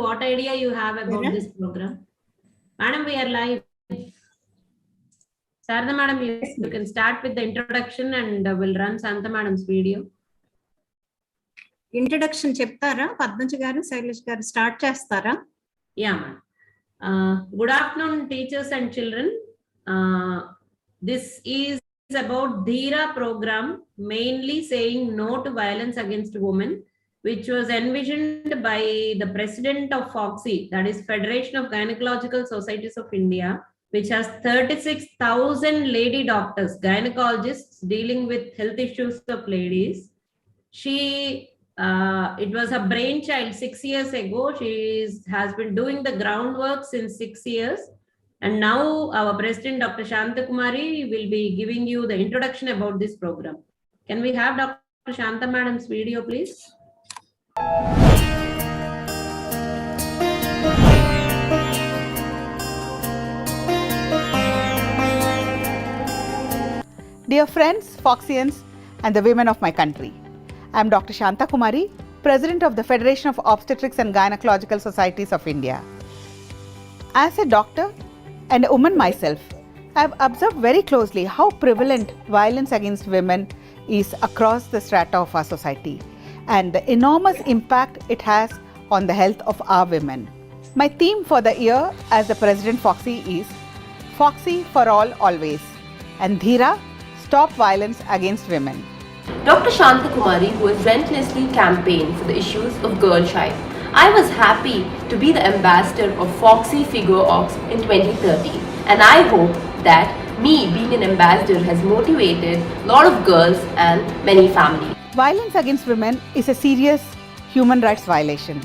what idea you have about this program. Madam, we are live. Sarada Madam, you can start with the introduction and we'll run Santa Madam's video. Introduction చెప్తారా పద్మజ గారు శైలేష్ గారు start చేస్తారా? Yeah, ma'am. Good afternoon, teachers and children. This is about DHEERA program, mainly saying no to violence against women, which was envisioned by the president of FOGSI, that is Federation of Gynecological Societies of India, which has 36,000 lady doctors, gynecologists dealing with health issues of ladies. It was a brainchild 6 years ago. She has been doing the groundwork since 6 years. And now our president, Dr. Shanta Kumari, will be giving you the introduction about this program. Can we have Dr. Shanta Madam's video, please? Dear friends, Foxians, and the women of my country, I am Dr. Shanta Kumari, President of the Federation of Obstetrics and Gynecological Societies of India. As a doctor and a woman myself, I have observed very closely how prevalent violence against women is across the strata of our society and the enormous impact it has on the health of our women. My theme for the year as the President FOGSI is FOGSI for all always and DHEERA, Stop Violence Against Women. Dr. Shanta Kumari, who has relentlessly campaigned for the issues of girl child. I was happy to be the ambassador of FOGSI Figure Ox in 2013, and I hope that me being an ambassador has motivated a lot of girls and many families. Violence against women is a serious human rights violation,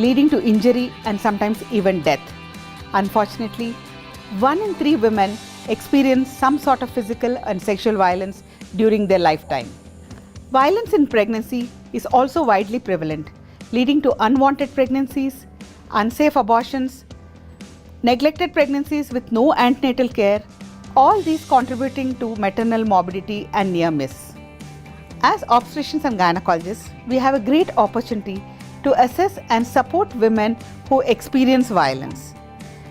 leading to injury and sometimes even death. Unfortunately, 1 in 3 women experience some sort of physical and sexual violence during their lifetime. Violence in pregnancy is also widely prevalent, leading to unwanted pregnancies, unsafe abortions, neglected pregnancies with no antenatal care, all these contributing to maternal morbidity and near miss. As obstetricians and gynecologists, we have a great opportunity to assess and support women who experience violence.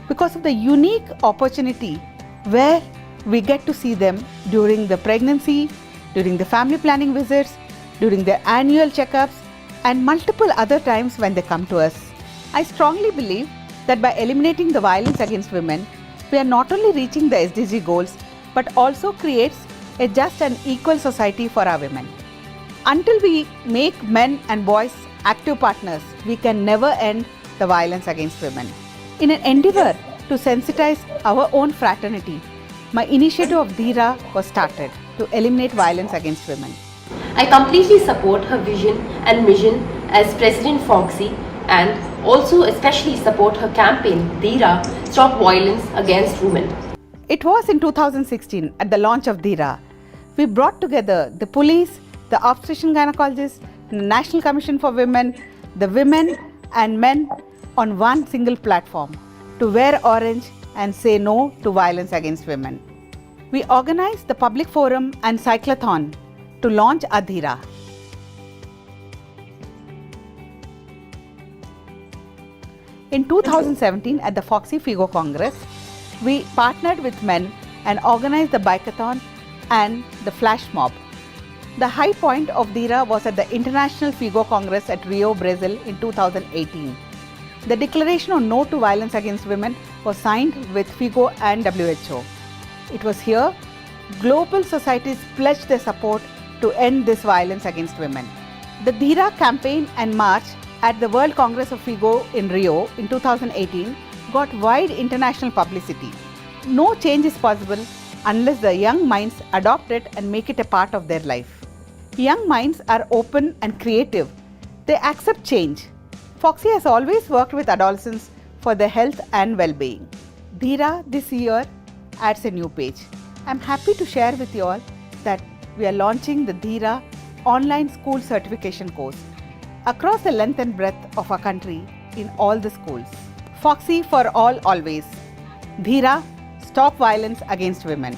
Because of the unique opportunity where we get to see them during the pregnancy, during the family planning visits, during their annual checkups, and multiple other times when they come to us. I strongly believe that by eliminating the violence against women, we are not only reaching the SDG goals, but also creates a just and equal society for our women. Until we make men and boys active partners, we can never end the violence against women. In an endeavor to sensitize our own fraternity, my initiative of DHEERA was started to eliminate violence against women. I completely support her vision and mission as President FOGSI and also especially support her campaign DHEERA, Stop Violence Against Women. It was in 2016 at the launch of DHEERA. We brought together the police, the obstetrician gynecologists, the National Commission for Women, the women and men on one single platform to wear orange and say no to violence against women. We organized the public forum and cyclothon to launch DHEERA. In 2017 at the FOGSI FIGO Congress, we partnered with men and organized the bikeathon and the flash mob. The high point of DHEERA was at the International FIGO Congress at Rio, Brazil in 2018. The declaration on no to violence against women was signed with FIGO and WHO. It was here global societies pledged their support to end this violence against women. The DHEERA campaign and march at the World Congress of FIGO in Rio in 2018 got wide international publicity. No change is possible unless the young minds adopt it and make it a part of their life. Young minds are open and creative. They accept change. FOGSI has always worked with adolescents for their health and well-being. DHEERA this year adds a new page. I'm happy to share with you all that we are launching the DHEERA online school certification course across the length and breadth of our country in all the schools. FOGSI for all always. DHEERA, Stop Violence Against Women.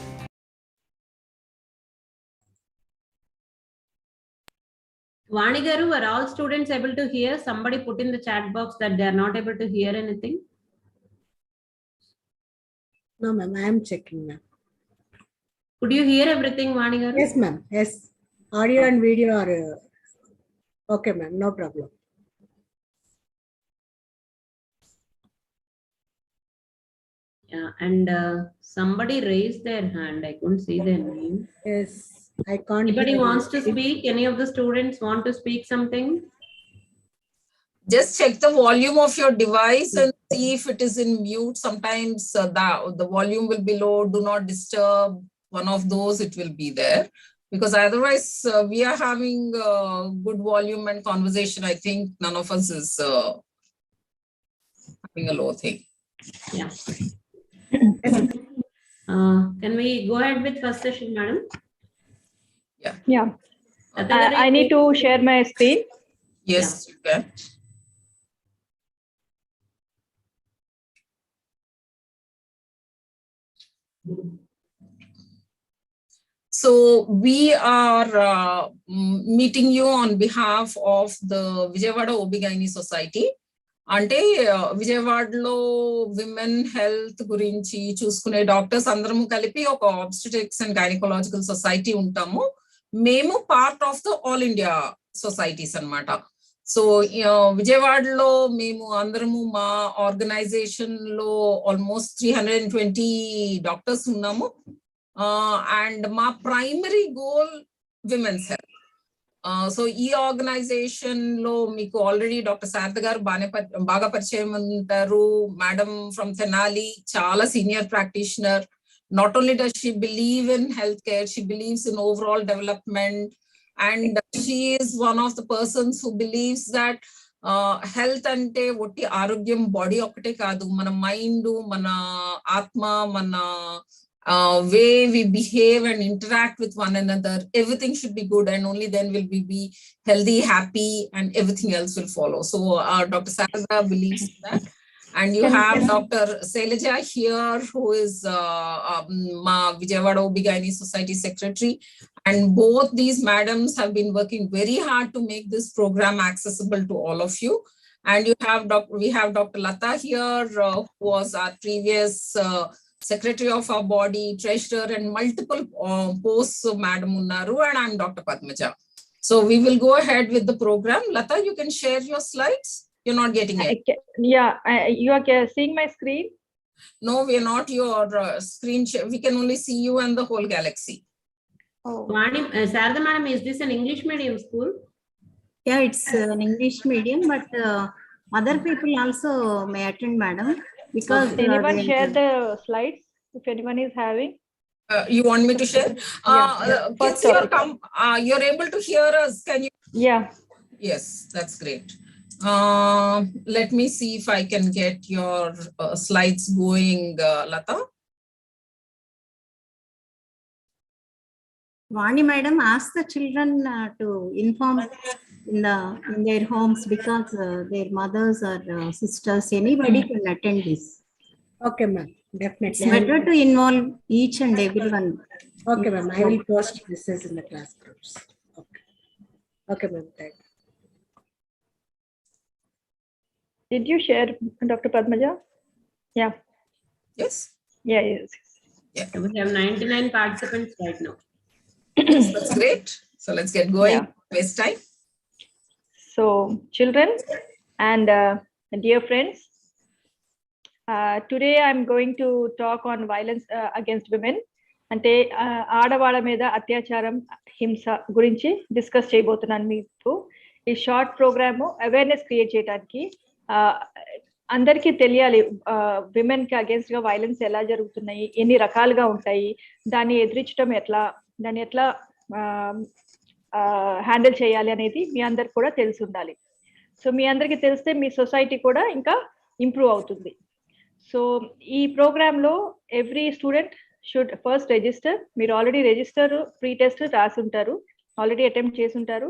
Vani garu, were all students able to hear? Somebody put in the chat box that they are not able to hear anything. No, ma'am, I am checking, ma'am. Could you hear everything, Vani garu? Yes, ma'am. Yes. Audio and video are okay, ma'am. No problem. Yeah, and somebody raised their hand. I couldn't see their name. Yes, I can't Anybody hear wants to you. speak? Any of the students want to speak something? Just check the volume of your device and see if it is in mute. Sometimes the volume will be low, do not disturb, one of those it will be there. Because otherwise we are having good volume and conversation. I think none of us is having a low thing. Yeah. Can we go ahead with first session, madam? Yeah. Atagari, I need to share my screen. Yes, you can. So we are meeting you on behalf of the Vijayawada OB-GYN Society. అంటే విజయవాడలో women health గురించి చూసుకునే doctors అందరము కలిపి ఒక obstetrics and gynaecological society ఉంటాము. మేము part of the all India societies అన్నమాట. సో విజయవాడలో మేము అందరము మా ఆర్గనైజేషన్ లో ఆల్మోస్ట్ 320 డాక్టర్స్ ఉన్నాము. అండ్ మా primary goal women's health. So ఈ ఆర్గనైజేషన్ లో మీకు ఆల్రెడీ డాక్టర్ శారద గారు బాగా పరిచయం ఉంటారు. మేడం ఫ్రమ్ తెనాలి, చాలా senior practitioner. Not only does she believe in health care, she believes in overall development. And she is one of the persons who believes that health అంటే ఒట్టి ఆరోగ్యం బాడీ ఒక్కటే కాదు, మన మైండ్, మన ఆత్మ, మన way we behave and interact with one another, everything should be good, and only then will we be healthy, happy, and everything else will follow. So Dr. Sarada believes that. And you have Dr. Sailaja here, who is Ma Vijayawada OB-GYN Society Secretary. And both these madams have been working very hard to make this program accessible to all of you. And we have Dr. Lata here, who was our previous Secretary of our body, treasurer, and multiple posts of Madam Unnaru, and I'm Dr. Padmaja. So we will go ahead with the program. Lata, you can share your slides. You're not getting it. Yeah, you are seeing my screen? No, we are not your screen share. We can only see you and the whole galaxy. Oh. Sarada madam, is this an English medium school? Yeah, it's an English medium, but other people also may attend, madam. Because anyone share the slides if anyone is having? You want me to share? Kids, you're able to hear us. Can you? Yeah. Yes, that's great. Let me see if I can get your slides going, Lata. Vani madam asked the children to inform in their homes, because their mothers or sisters, anybody can attend this. Okay, ma'am. Definitely. It's better to involve each and everyone. Okay, ma'am. I will post this in the class groups. Okay. Okay, ma'am. Thank you. Did you share, Dr. Padmaja? Yeah. Yes. Yeah, yes. Yeah. We have 99 participants right now. Yes, that's great. So let's get going. Yeah. Waste time. So children and dear friends, today I'm going to talk on violence against women. అంటే ఆడవాళ్ళ మీద అత్యాచారం, హింస గురించి discuss చేయబోతున్నాను మీకు. ఈ short programme awareness create చేయడానికి, అందరికీ తెలియాలి విమెన్ కి అగేన్స్ట్ గా వైలెన్స్ ఎలా జరుగుతున్నాయి, ఎన్ని రకాలుగా ఉంటాయి, దాన్ని ఎదిరించడం ఎట్లా, దాన్ని ఎట్లా హ్యాండిల్ చేయాలి అనేది మీ అందరికి కూడా తెలిసి ఉండాలి. సో మీ అందరికీ తెలిస్తే మీ సొసైటీ కూడా ఇంకా ఇంప్రూవ్ అవుతుంది. సో ఈ ప్రోగ్రాంలో every student should first register. మీరు ఆల్రెడీ రిజిస్టర్ ప్రీ టెస్ట్ రాసి ఉంటారు, ఆల్రెడీ అటెంప్ట్ చేసి ఉంటారు.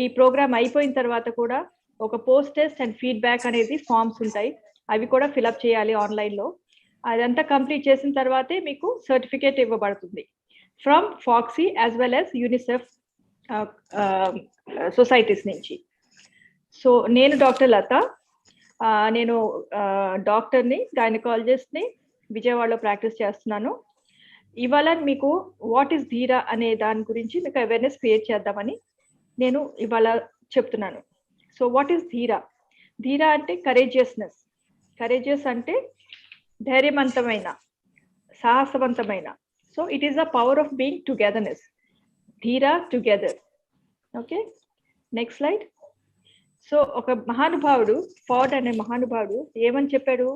ఈ ప్రోగ్రామ్ అయిపోయిన తర్వాత కూడా ఒక పోస్ట్ టెస్ట్ అండ్ ఫీడ్బ్యాక్ అనేది ఫామ్స్ ఉంటాయి, అవి కూడా ఫిలప్ చేయాలి ఆన్లైన్లో. అదంతా కంప్లీట్ చేసిన తర్వాతే మీకు సర్టిఫికేట్ ఇవ్వబడుతుంది from FOGSI as well as UNICEF societies నుంచి. సో నేను డాక్టర్ లత, నేను డాక్టర్ని, గైనకాలజిస్ట్ని, విజయవాడలో ప్రాక్టీస్ చేస్తున్నాను. ఇవాళ మీకు వాట్ ఈస్ ధీరా అనే దాని గురించి మీకు అవేర్నెస్ క్రియేట్ చేద్దామని నేను ఇవాళ చెప్తున్నాను. సో వాట్ ఈస్ ధీరా? ధీరా అంటే కరేజియస్నెస్. కరేజియస్ అంటే ధైర్యవంతమైన, సాహసవంతమైన. So it is the power of being togetherness. ధీరా together. Okay, next slide. So ఒక మహానుభావుడు, ఫార్డ్ అనే మహానుభావుడు ఏమని చెప్పాడు?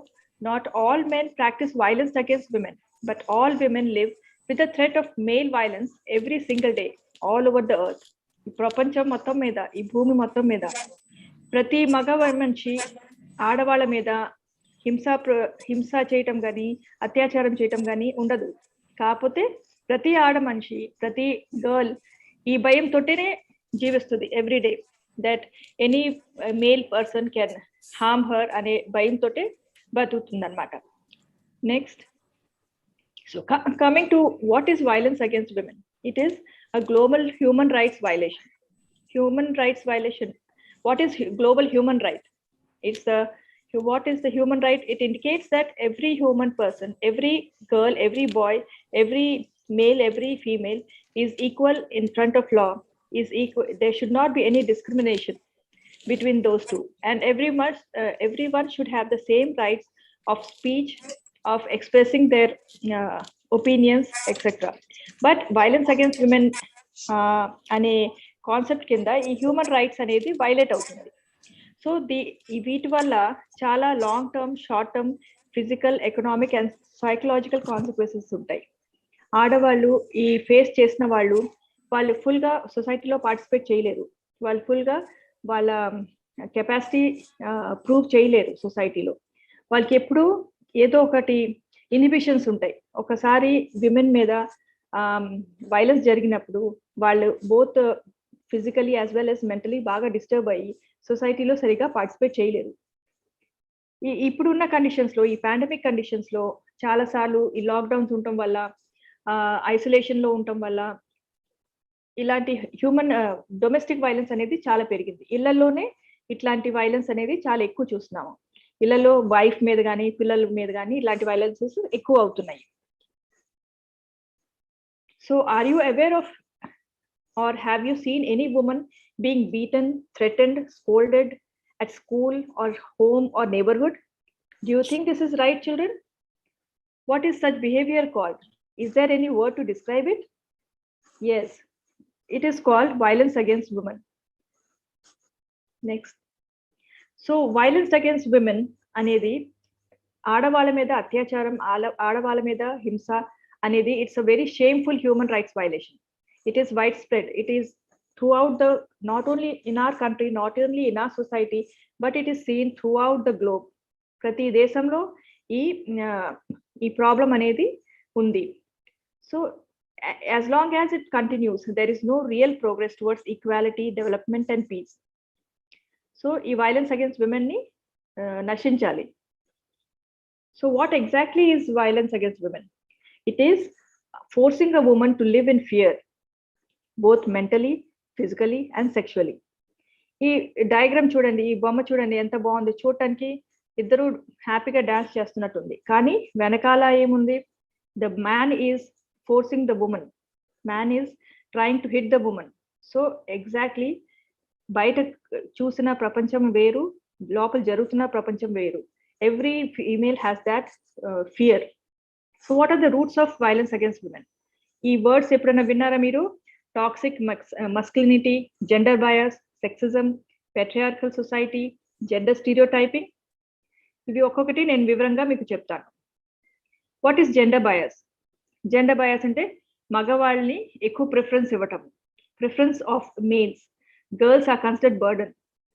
Not all men practise violence against women, but all women live with the threat of male violence every single day all over the earth. ఈ ప్రపంచం మొత్తం మీద, ఈ భూమి మొత్తం మీద ప్రతి మగ మనిషి ఆడవాళ్ళ మీద హింస చేయటం కానీ, అత్యాచారం చేయటం కానీ ఉండదు. కాకపోతే ప్రతి ఆడ మనిషి, ప్రతి గర్ల్ ఈ భయంతోనే జీవిస్తుంది every day, that any male person can harm her అనే భయంతోటే బతుకుతుంది అనమాట. Next, so coming to what is violence against women. It is a global human rights violation. Human rights violation. What is global human right? It's what is the human right? It indicates that every human person, every girl, every boy, every male, every female is equal in front of law, is equal. There should not be any discrimination between those two, and everyone should have the same rights of speech, of expressing their opinions, etc. But violence against women అనే concept కింద ఈ human rights అనేది violate అవుతుంది. So వీటి వల్ల చాలా long term, short term physical, economic and psychological consequences ఉంటాయి. ఆడవాళ్ళు ఈ ఫేస్ చేసిన వాళ్ళు ఫుల్గా సొసైటీలో పార్టిసిపేట్ చేయలేరు. వాళ్ళు ఫుల్గా వాళ్ళ కెపాసిటీ ప్రూవ్ చేయలేరు సొసైటీలో. వాళ్ళకి ఎప్పుడు ఏదో ఒకటి ఇన్హిబిషన్స్ ఉంటాయి. ఒకసారి విమెన్ మీద వైలెన్స్ జరిగినప్పుడు వాళ్ళు both physically as well as mentally బాగా డిస్టర్బ్ అయ్యి సొసైటీలో సరిగా పార్టిసిపేట్ చేయలేరు. ఇప్పుడున్న కండిషన్స్లో, ఈ పాండమిక్ కండిషన్స్లో చాలాసార్లు ఈ లాక్డౌన్స్ ఉండటం వల్ల, ఐసోలేషన్లో ఉండటం వల్ల ఇలాంటి హ్యూమన్ డొమెస్టిక్ వైలెన్స్ అనేది చాలా పెరిగింది. ఇళ్లలోనే ఇట్లాంటి వైలెన్స్ అనేది చాలా ఎక్కువ చూస్తున్నాము. ఇళ్లలో వైఫ్ మీద కానీ, పిల్లల మీద కానీ ఇలాంటి వైలెన్సెస్ ఎక్కువ అవుతున్నాయి. So are you aware of, or have you seen any woman being beaten, threatened, scolded at school or home or neighborhood? Do you think this is right, children? What is such behavior called? Is there any word to describe it? Yes, it is called violence against women. Next. So violence against women అనేది ఆడవాళ్ళ మీద అత్యాచారం, ఆడవాళ్ళ మీద హింస అనేది it's a very shameful human rights violation. It is wide spread. It is throughout the, not only in our country, not only in our society, but it is seen throughout the globe. ప్రతి దేశంలో ఈ problem అనేది ఉంది. So as long as it continues, there is no real progress towards equality, development and peace. So ఈ violence against women ని నశించాలి. So what exactly is violence against women? It is forcing a woman to live in fear, both mentally, physically and sexually. ఈ diagram చూడండి, ఈ బొమ్మ చూడండి ఎంత బాగుంది. చూడటానికి ఇద్దరు హ్యాపీగా డాన్స్ చేస్తున్నట్టుంది, కానీ వెనకాల ఏముంది? The man is forcing the woman, man is trying to hit the woman. So exactly బయట చూసిన ప్రపంచం వేరు, లోపల జరుగుతున్న ప్రపంచం వేరు. Every female has that fear. So what are the roots of violence against women? ఈ వర్డ్స్ ఎప్పుడైనా విన్నారా మీరు? Toxic masculinity, gender bias, sexism, patriarchal society, gender stereotyping. ఇవి ఒక్కొక్కటి నేను వివరంగా మీకు చెప్తాను. What is gender bias? Gender bias అంటే మగవాళ్ళని ఎక్కువ ప్రిఫరెన్స్ ఇవ్వటం, preference of males. Girls are considered burden.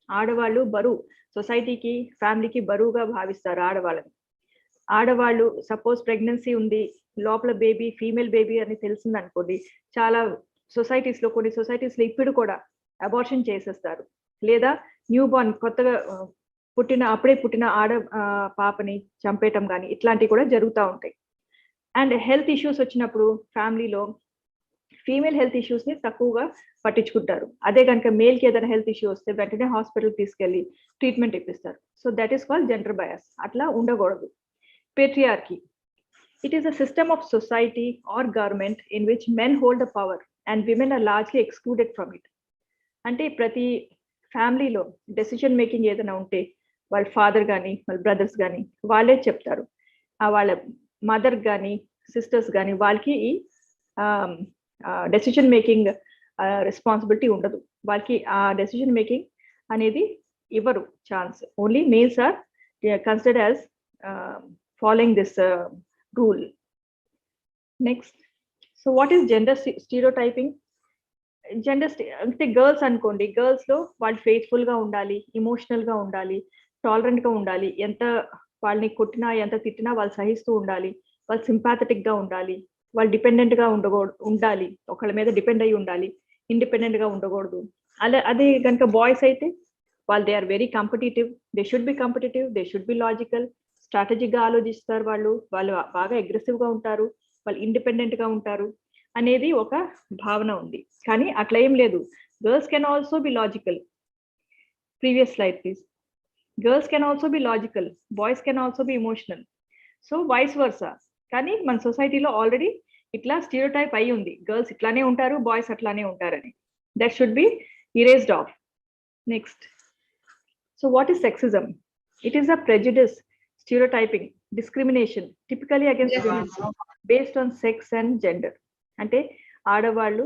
ఆడవాళ్ళు బరువు, సొసైటీకి, ఫ్యామిలీకి బరువుగా భావిస్తారు ఆడవాళ్ళని. ఆడవాళ్ళు సపోజ్ ప్రెగ్నెన్సీ ఉంది, లోపల బేబీ, ఫీమేల్ బేబీ అని తెలిసింది అనుకోండి, చాలా సొసైటీస్లో, కొన్ని సొసైటీస్లో ఇప్పుడు కూడా అబార్షన్ చేసేస్తారు. లేదా న్యూ బార్న్, కొత్తగా అప్పుడే పుట్టిన పాపని చంపేయటం కానీ ఇట్లాంటివి కూడా జరుగుతూ ఉంటాయి. అండ్ హెల్త్ ఇష్యూస్ వచ్చినప్పుడు ఫ్యామిలీలో ఫీమేల్ హెల్త్ ఇష్యూస్ ని తక్కువగా పట్టించుకుంటారు. అదే కనుక మేల్ కి ఏదైనా హెల్త్ ఇష్యూ వస్తే వెంటనే హాస్పిటల్ తీసుకెళ్లి ట్రీట్మెంట్ ఇప్పిస్తారు. So that is called gender bias. అట్లా ఉండకూడదు. Patriarchy. It is a system of society or government in which men hold the power and women are largely excluded from it. అంటే ప్రతి ఫ్యామిలీలో decision making ఏదైనా ఉంటే వాళ్ళ father కానీ వాళ్ళ బ్రదర్స్ కానీ వాళ్ళే చెప్తారు. వాళ్ళ మదర్ కానీ సిస్టర్స్ కానీ వాళ్ళకి ఈ డెసిషన్ మేకింగ్ రెస్పాన్సిబిలిటీ ఉండదు. వాళ్ళకి ఆ డెసిషన్ మేకింగ్ అనేది ఇవ్వరు chance. Only males are considered as following this rule. Next, so what is gender stereotyping? అంటే గర్ల్స్ అనుకోండి, గర్ల్స్ లో వాళ్ళు ఫెయిత్ఫుల్ గా ఉండాలి, ఎమోషనల్ గా ఉండాలి, టాలరెంట్ గా ఉండాలి, ఎంత వాళ్ళని కొట్టినా ఎంత తిట్టినా వాళ్ళు సహిస్తూ ఉండాలి, వాళ్ళు సింపాథెటిక్ గా ఉండాలి, వాళ్ళు డిపెండెంట్ గా ఉండాలి, ఒకళ్ళ మీద డిపెండ్ అయ్యి ఉండాలి, ఇండిపెండెంట్ గా ఉండకూడదు. అదే కనుక బాయ్స్ అయితే వాళ్ళు they are very competitive, they should be competitive, they should be logical, strategic గా ఆలోచిస్తారు, వాళ్ళు బాగా అగ్రెసివ్ గా ఉంటారు, వాళ్ళు ఇండిపెండెంట్ గా ఉంటారు అనేది ఒక భావన ఉంది. కానీ అట్లా ఏం లేదు. Girls can also be logical. Previous slide please. Girls can also be logical, boys can also be emotional. So vice versa. కానీ మన సొసైటీలో ఆల్రెడీ ఇట్లా స్టీరియోటైప్ అయి ఉంది, గర్ల్స్ ఇట్లానే ఉంటారు, బాయ్స్ అట్లానే ఉంటారని. That should be erased off. Next, so what is sexism? It is a prejudice, stereotyping, discrimination typically against women based on sex and gender. అంటే ఆడవాళ్ళు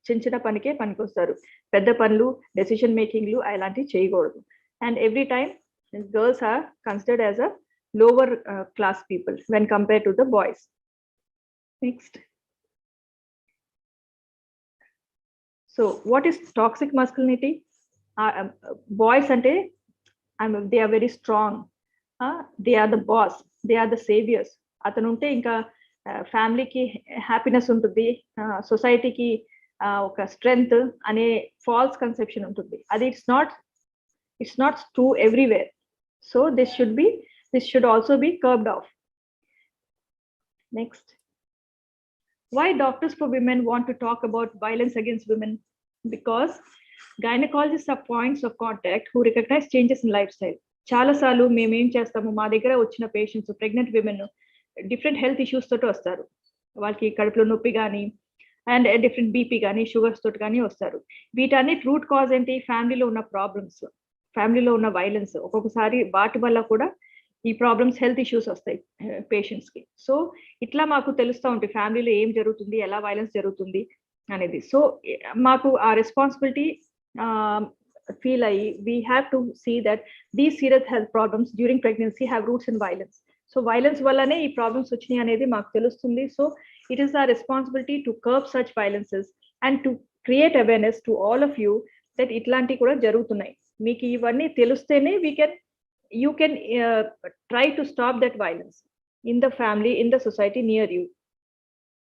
చిన్న పనికే పనికొస్తారు, పెద్ద పనులు డెసిషన్ మేకింగ్లు అలాంటివి చేయకూడదు. And every time girls are considered as a lower class people when compare to the boys. Next, so what is toxic masculinity? Boys అంటే they are very strong, they are the boss, they are the saviors. అతను ఉంటే ఇంకా ఫ్యామిలీకి happiness ఉంటుంది, సొసైటీకి ఒక strength అనే falls conception ఉంటుంది. అది it's not true everywhere. So this should also be curbed of. Next, why doctors for women want to talk about violence against women? Because gynecologists are points of contact who recognize changes in lifestyle. చాలా సార్లు మేము ఏం చేస్తాము, మా దగ్గర వచ్చిన patients pregnant women different health issues తోటి వస్తారు. వాళ్ళకి కడుపులో నొప్పి కానీ అండ్ డిఫరెంట్ బీపీ కానీ షుగర్స్ తోటి కానీ వస్తారు. వీటన్నిటి రూట్ కాజ్ ఏంటి? ఫ్యామిలీలో ఉన్న ప్రాబ్లమ్స్, ఫ్యామిలీలో ఉన్న వైలెన్స్. ఒక్కొక్కసారి వాటి వల్ల కూడా ఈ ప్రాబ్లమ్స్, హెల్త్ ఇష్యూస్ వస్తాయి పేషెంట్స్ కి. సో ఇట్లా మాకు తెలుస్తూ ఉంటాయి ఫ్యామిలీలో ఏం జరుగుతుంది, ఎలా వైలెన్స్ జరుగుతుంది అనేది. సో మాకు ఆ responsibility feel we have to see that these serious health problems during pregnancy have roots in violence. So violence vallane ee problems vachini anedi maaku telustundi. So it is our responsibility to curb such violences and to create awareness to all of you that itlanti kuda jarugutunnai. Meeku ivanni telustene you can try to stop that violence in the family, in the society near you.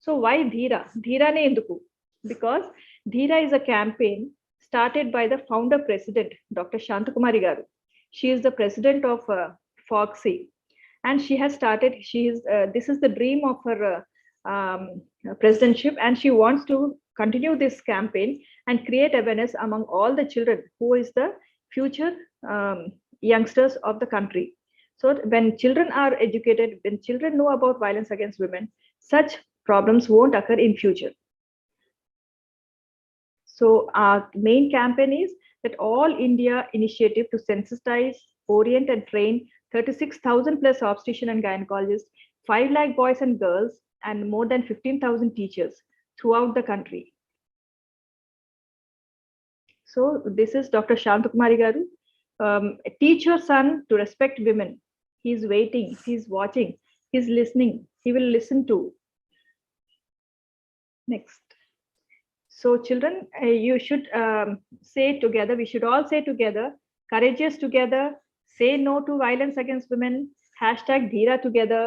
So why DHEERA? DHEERA ne enduku? Because DHEERA is a campaign started by the founder president, Dr. Shantakumari garu. She is the president of FOXY, and she has started. This is the dream of her presidentship, and she wants to continue this campaign and create awareness among all the children who is the future youngsters of the country. So when children are educated, when children know about violence against women, such problems won't occur in future. So our main campaign is that all India initiative to sensitize, orient and train 36,000 plus obstetrician and gynecologists, 5 lakh boys and girls and more than 15,000 teachers throughout the country. So this is Dr. Shantakumari garu. Teach your son to respect women. He is waiting, he is watching, he is listening, he will listen to. Next. So children, you should say together, we should all say together, courageous together, say no to violence against women, #DHEERA together,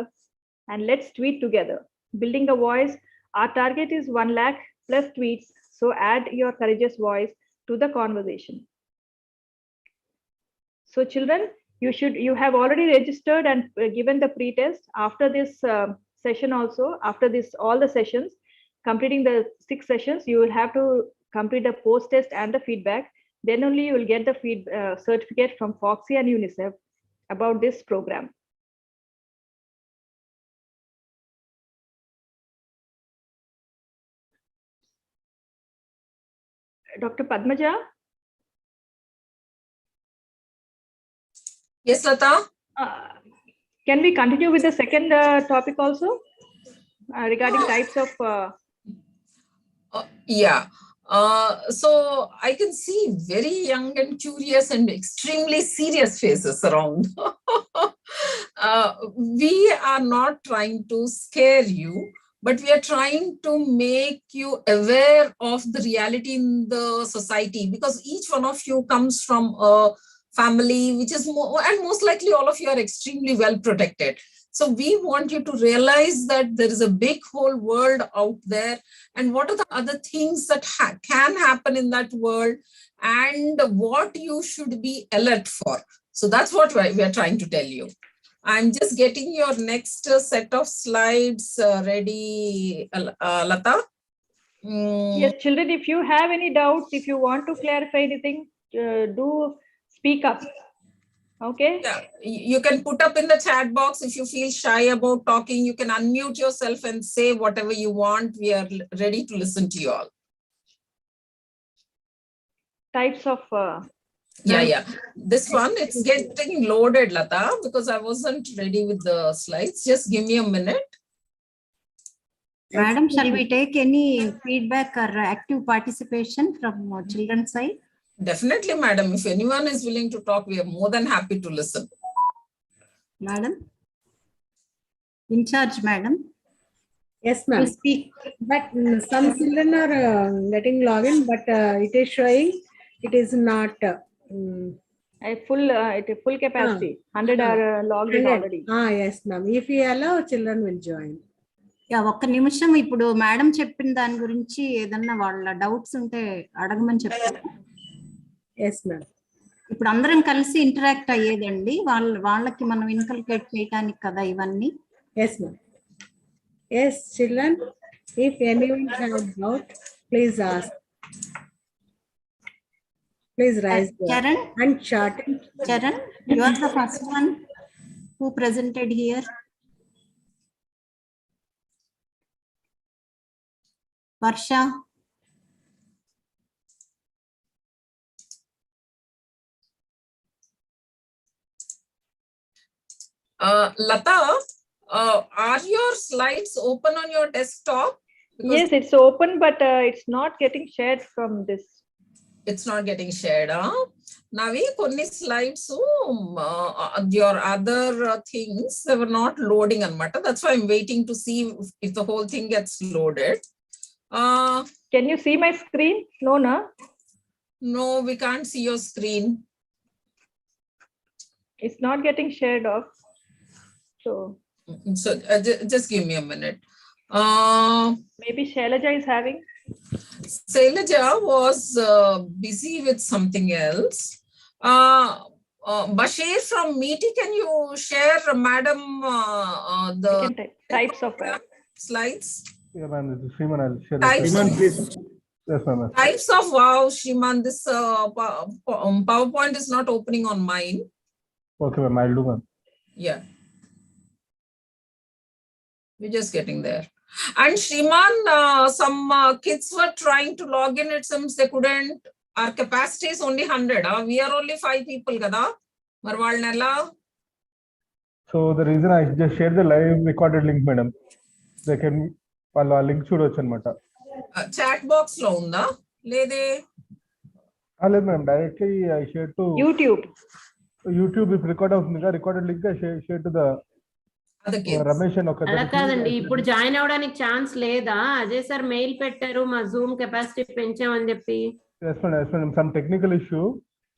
and let's tweet together. Building a voice, our target is 1 lakh plus tweets, so add your courageous voice to the conversation. So children, you have already registered and given the pre-test. After this session also, after this all the sessions, completing the 6 sessions, you will have to complete the post test and the feedback. Then only you will get the certificate from Foxy and UNICEF about this program. Dr. Padmaja? Yes, Lata? Can we continue with the second topic also regarding types of... Yeah. So I can see very young and curious and extremely serious faces around. We are not trying to scare you, but we are trying to make you aware of the reality in the society, because each one of you comes from a family which is more, and most likely all of you are extremely well protected. So we want you to realize that there is a big whole world out there, and what are the other things that can happen in that world, and what you should be alert for. So that's what we are trying to tell you. I'm just getting your next set of slides ready, Lata. Yes, children, if you have any doubts, if you want to clarify anything, do speak up. Okay. Yeah, you can put up in the chat box. If you feel shy about talking, you can unmute yourself and say whatever you want. We are ready to listen to you all. Types of... Yeah. This one, it's getting loaded, Lata, because I wasn't ready with the slides. Just give me a minute. Madam, shall we take any feedback or active participation from children's side? Definitely, madam. If anyone is willing to talk, we are more than happy to listen. Madam? In charge, madam? Yes, ma'am. Speak. But some children are getting login, but it is showing it is not a full capacity. 100 are logged in already. Yes, ma'am. If we allow, children will join. ఒక్క నిమిషం, ఇప్పుడు madam చెప్పిన దాని గురించి ఏదన్నా వాళ్ళ doubts ఉంటే అడగమని చెప్తారు. Yes ma'am. ఇప్పుడు అందరం కలిసి ఇంటరాక్ట్ అయ్యేదండి, వాళ్ళకి మనం ఇన్కల్కేట్ చేయడానికి కదా ఇవన్నీ. Yes ma'am. Yes children, if anyone have doubt please ask. Please rise. Charan and chat. Charan, you are the first one who presented here. Varsha. Lata, are your slides open on your desktop? Because yes, it's open, but it's not getting shared from this. It's not getting shared. Navi, konni slides, your other things, they were not loading anamata. That's why I'm waiting to see if the whole thing gets loaded. Can you see my screen? No, na? No, we can't see your screen. It's not getting shared off. So just give me a minute. Maybe Shailaja is having. Shailaja was busy with something else. Bashir from Meeti, can you share, madam, the types of slides? Yeah, ma'am. This is Shriman. I'll share. Shriman, please. Yes, ma'am. Types of wow, Shriman. This PowerPoint is not opening on mine. Okay, ma'am. I'll do, ma'am. Yeah. We're just getting there. And Shriman, some kids were trying to log in. It seems they couldn't. Our capacity is only 100. We are only 5 people, kada? Marvalnella. So the reason I just shared the live recorded link, madam. They can link చూడొచ్చు అన్నమాట. Chat box లో ఉందా లేదే? లేదు ma'am, directly I shared to YouTube. If record అవుతుందిగా, recorded link I share to the Ramesh అని ఒక. అలా కాదండి, ఇప్పుడు జాయిన్ అవడానికి ఛాన్స్ లేదా? అజయ్ సార్ మెయిల్ పెట్టారు మా జూమ్ కెపాసిటీ పెంచామని చెప్పి. Yes madam, some technical issue,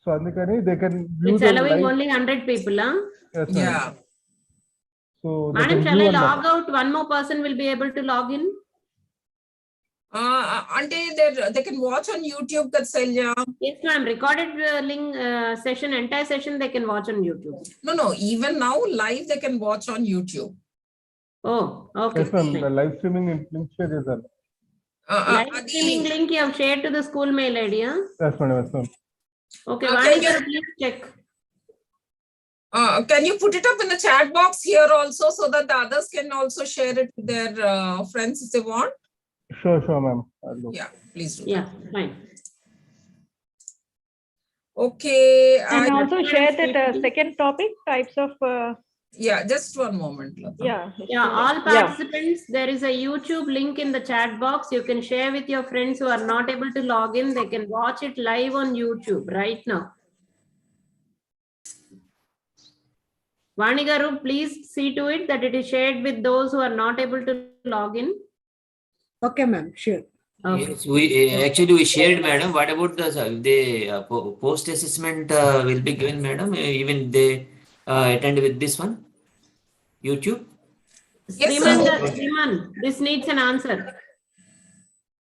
so అందుకని they can view it's allowing only 100 people. Yes, yeah. So madam, shall I log out? One more person will be able to log in. Ante they can watch on YouTube, that Selja. Yes ma'am, recorded link session, entire session they can watch on YouTube. No, even now live they can watch on YouTube. Oh, okay. Yes ma'am, the live streaming link share చేశారు. Live streaming link you have shared to the school mail ID, huh? Yes, madam. Yes, ma'am. Okay, Vanika, please check. Can you put it up in the chat box here also so that the others can also share it with their friends if they want? Sure, ma'am. Yeah, please do. Yeah, fine. Okay. And also share that second topic, types of. Yeah, just one moment. Yeah. All participants, there is a YouTube link in the chat box. You can share with your friends who are not able to log in. They can watch it live on YouTube right now. Vani Garu, please see to it that it is shared with those who are not able to log in. Okay, ma'am. Sure. Okay. Yes, we shared, madam. What about the post assessment will be given, madam? Even they attend with this one, YouTube. Yes, Sriman, this needs an answer.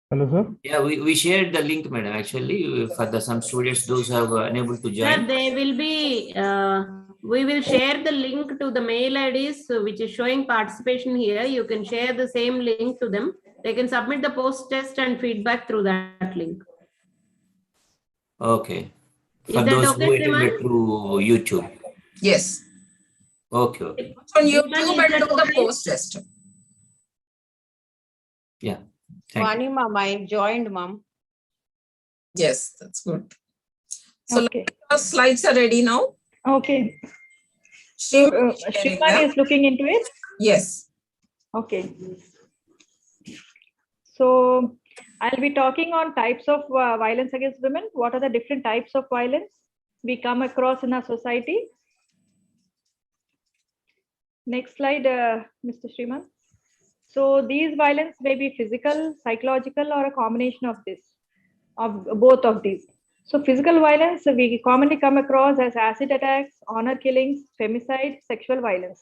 Hello, sir. Yeah, we shared the link, madam. Actually, for some students, those who are unable to join. Sir, they will be. We will share the link to the mail IDs, which is showing participation here. You can share the same link to them. They can submit the post test and feedback through that link. Okay. Is For that those okay, who attended Sriman? through YouTube. Yes. Okay. On YouTube and do the post test. Yeah. Thank you. Vani, ma'am, I joined, ma'am. Yes, that's good. So Okay. the slides are ready now. Okay. So Shriman is looking into it? Yes. Okay. So I'll be talking on types of violence against women. What are the different types of violence we come across in our society? Next slide, Mr. Shriman. So these violence may be physical, psychological, or a combination of this, of both of these. So physical violence we commonly come across as acid attacks, honor killings, femicide, sexual violence.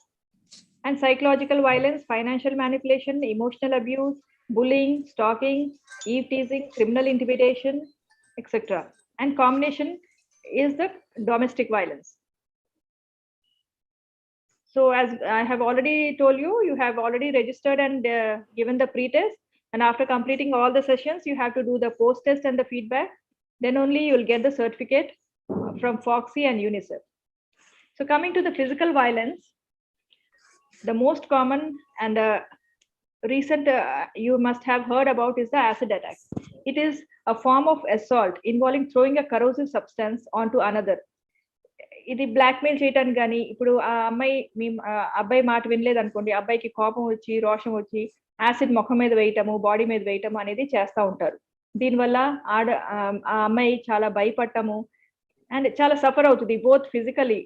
And psychological violence, financial manipulation, emotional abuse, bullying, stalking, eve teasing, criminal intimidation, etc. And combination is the domestic violence. So as I have already told you, you have already registered and given the pre-test. And after completing all the sessions, you have to do the post-test and the feedback. Then only you will get the certificate from Foxy and UNICEF. So coming to the physical violence, the most common and recent you must have heard about is the acid attack. It is a form of assault involving throwing a corrosive substance onto another. ఇది blackmail చేయడానికి కానీ ఇప్పుడు ఆ అమ్మాయి మీ అబ్బాయి మాట వినలేదు అనుకోండి, అబ్బాయికి కోపం వచ్చి రోషం వచ్చి యాసిడ్ ముఖం మీద వేయటము, బాడీ మీద వేయటము అనేది చేస్తూ ఉంటారు. దీనివల్ల ఆ అమ్మాయి చాలా భయపడటము అండ్ చాలా సఫర్ అవుతుంది, బోత్ ఫిజికలీ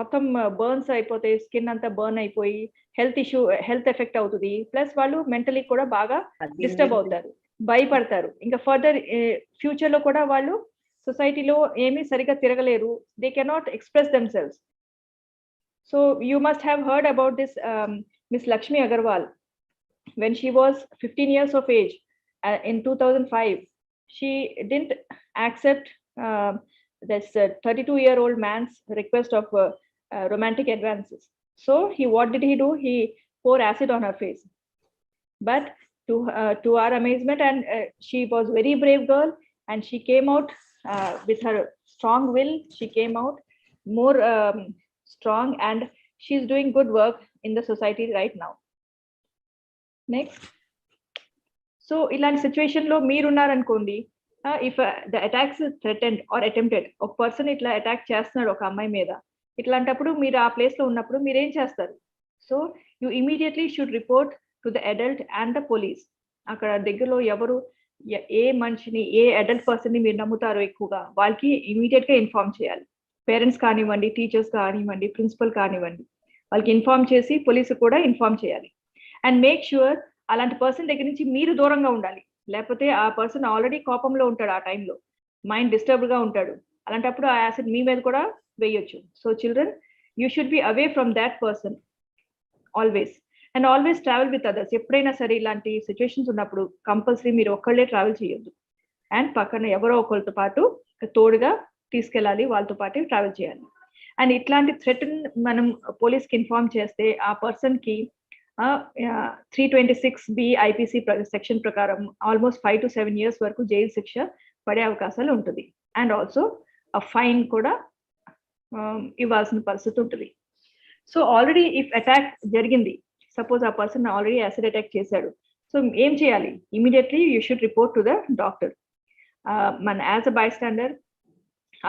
మొత్తం బర్న్స్ అయిపోతాయి, స్కిన్ అంతా బర్న్ అయిపోయి హెల్త్ ఎఫెక్ట్ అవుతుంది, ప్లస్ వాళ్ళు మెంటలీ కూడా బాగా డిస్టర్బ్ అవుతారు, భయపడతారు. ఇంకా ఫర్దర్ ఫ్యూచర్ లో కూడా వాళ్ళు సొసైటీలో ఏమీ సరిగా తిరగలేరు, they cannot express themselves. So you must have heard about this miss Lakshmi Agarwal. When she was 15 years of age in 2005, she didn't accept this 32-year-old man's request of romantic advances. So what did he do? He poured acid on her face. But to our amazement, and she was very brave girl, and she came out with her strong will. She came out more strong, and she's doing good work in the society right now. Next. So ఇలాంటి situation లో మీరున్నారనుకోండి, if the attacks threatened or attempted, ఒక person ఇట్లా attack చేస్తున్నాడు ఒక అమ్మాయి మీద, ఇట్లాంటప్పుడు మీరు ఆ ప్లేస్ లో ఉన్నప్పుడు మీరు ఏం చేస్తారు? So you immediately should report to the adult and the police. అక్కడ దగ్గరలో ఎవరు ఏ మనిషిని, ఏ అడల్ట్ పర్సన్ ని మీరు నమ్ముతారో ఎక్కువగా, వాళ్ళకి ఇమీడియట్ గా ఇన్ఫార్మ్ చేయాలి. పేరెంట్స్ కానివ్వండి, టీచర్స్ కానివ్వండి, ప్రిన్సిపల్ కానివ్వండి, వాళ్ళకి ఇన్ఫార్మ్ చేసి పోలీసు కూడా ఇన్ఫార్మ్ చేయాలి. అండ్ మేక్ ష్యూర్ అలాంటి పర్సన్ దగ్గర నుంచి మీరు దూరంగా ఉండాలి. లేకపోతే ఆ పర్సన్ ఆల్రెడీ కోపంలో ఉంటాడు, ఆ టైంలో మైండ్ డిస్టర్బ్ గా ఉంటాడు, అలాంటప్పుడు ఆ యాసిడ్ మీ మీద కూడా వేయొచ్చు. So children, you should be away from that person always. And always travel with others. ఎప్పుడైనా సరే ఇలాంటి సిచ్యువేషన్స్ ఉన్నప్పుడు కంపల్సరీ మీరు ఒక్కళ్ళే ట్రావెల్ చేయొద్దు, అండ్ పక్కన ఎవరో ఒకరితో పాటు తోడుగా తీసుకెళ్ళాలి, వాళ్ళతో పాటు ట్రావెల్ చేయాలి. అండ్ ఇట్లాంటి థ్రెట్ మనం పోలీస్కి ఇన్ఫార్మ్ చేస్తే ఆ పర్సన్ కి 326B IPC సెక్షన్ ప్రకారం ఆల్మోస్ట్ 5 to 7 years వరకు జైలు శిక్ష పడే అవకాశాలు ఉంటుంది. అండ్ ఆల్సో ఆ ఫైన్ కూడా ఇవ్వాల్సిన పరిస్థితి ఉంటుంది. సో ఆల్రెడీ ఇఫ్ అటాక్ జరిగింది, సపోజ్ ఆ పర్సన్ ఆల్రెడీ యాసిడ్ అటాక్ చేశాడు, సో ఏం చేయాలి? Immediately you should report to the doctor. మన యాజ్ అ బై స్టాండర్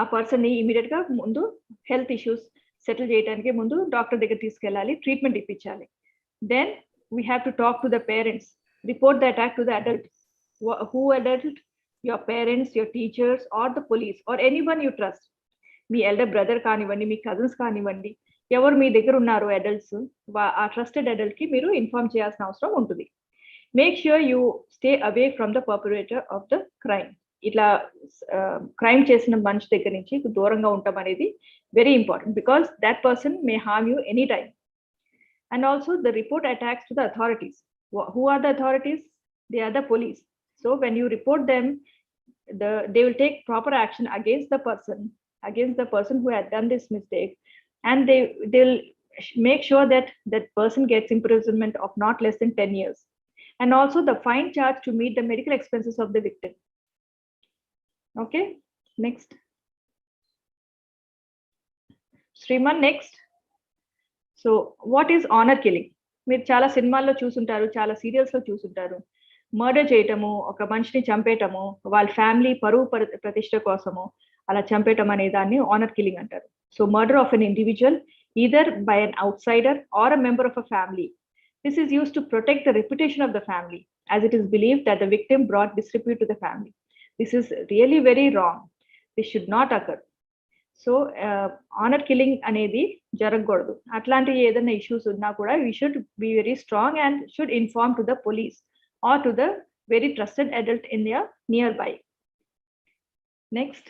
ఆ పర్సన్ ని ఇమీడియట్ గా ముందు హెల్త్ ఇష్యూస్ సెటిల్ చేయడానికి ముందు డాక్టర్ దగ్గర తీసుకెళ్ళాలి, treatment ఇప్పించాలి. Then we have to talk to the parents, report the attack to the adult. Who adult? Your parents, your teachers, or the police, or anyone you trust. Me elder brother కానివ్వండి, మీ cousins కానివ్వండి, ఎవరు మీ దగ్గర ఉన్నారో adults, ఆ trusted adult కి మీరు inform చేయాల్సిన అవసరం ఉంటుంది. Make sure you stay away from the perpetrator of the crime. ఇట్లా క్రైమ్ చేసిన మనిషి దగ్గర నుంచి దూరంగా ఉండటం అనేది very important, because that person may harm you any time. And also the report attacks to the authorities. Who are the authorities? They are the police. So when you report them, they will take proper action against the person who had done this mistake, and they'll make sure that that person gets imprisonment of not less than 10 years. And also the fine charge to meet the medical expenses of the victim. Okay, next. Sriman, next. So what is honour killing? మీరు చాలా సినిమాల్లో చూసుంటారు, చాలా సీరియల్స్లో చూసుంటారు. Murder చేయటము, ఒక మనిషిని చంపేయటము, వాళ్ళ ఫ్యామిలీ పరువు ప్రతిష్ట కోసము అలా చంపేయటం అనే దాన్ని ఆనర్ కిల్లింగ్ అంటారు. So murder of an individual either by an outsider or a member of a family. This is used to protect the reputation of the family, as it is believed that the victim brought disrepute to the family. This is really very wrong. This should not occur. సో honour killing అనేది జరగకూడదు. అట్లాంటి ఏదైనా issues ఉన్నా కూడా we should be very strong and should inform to the police or to the very trusted adult in their near by. Next.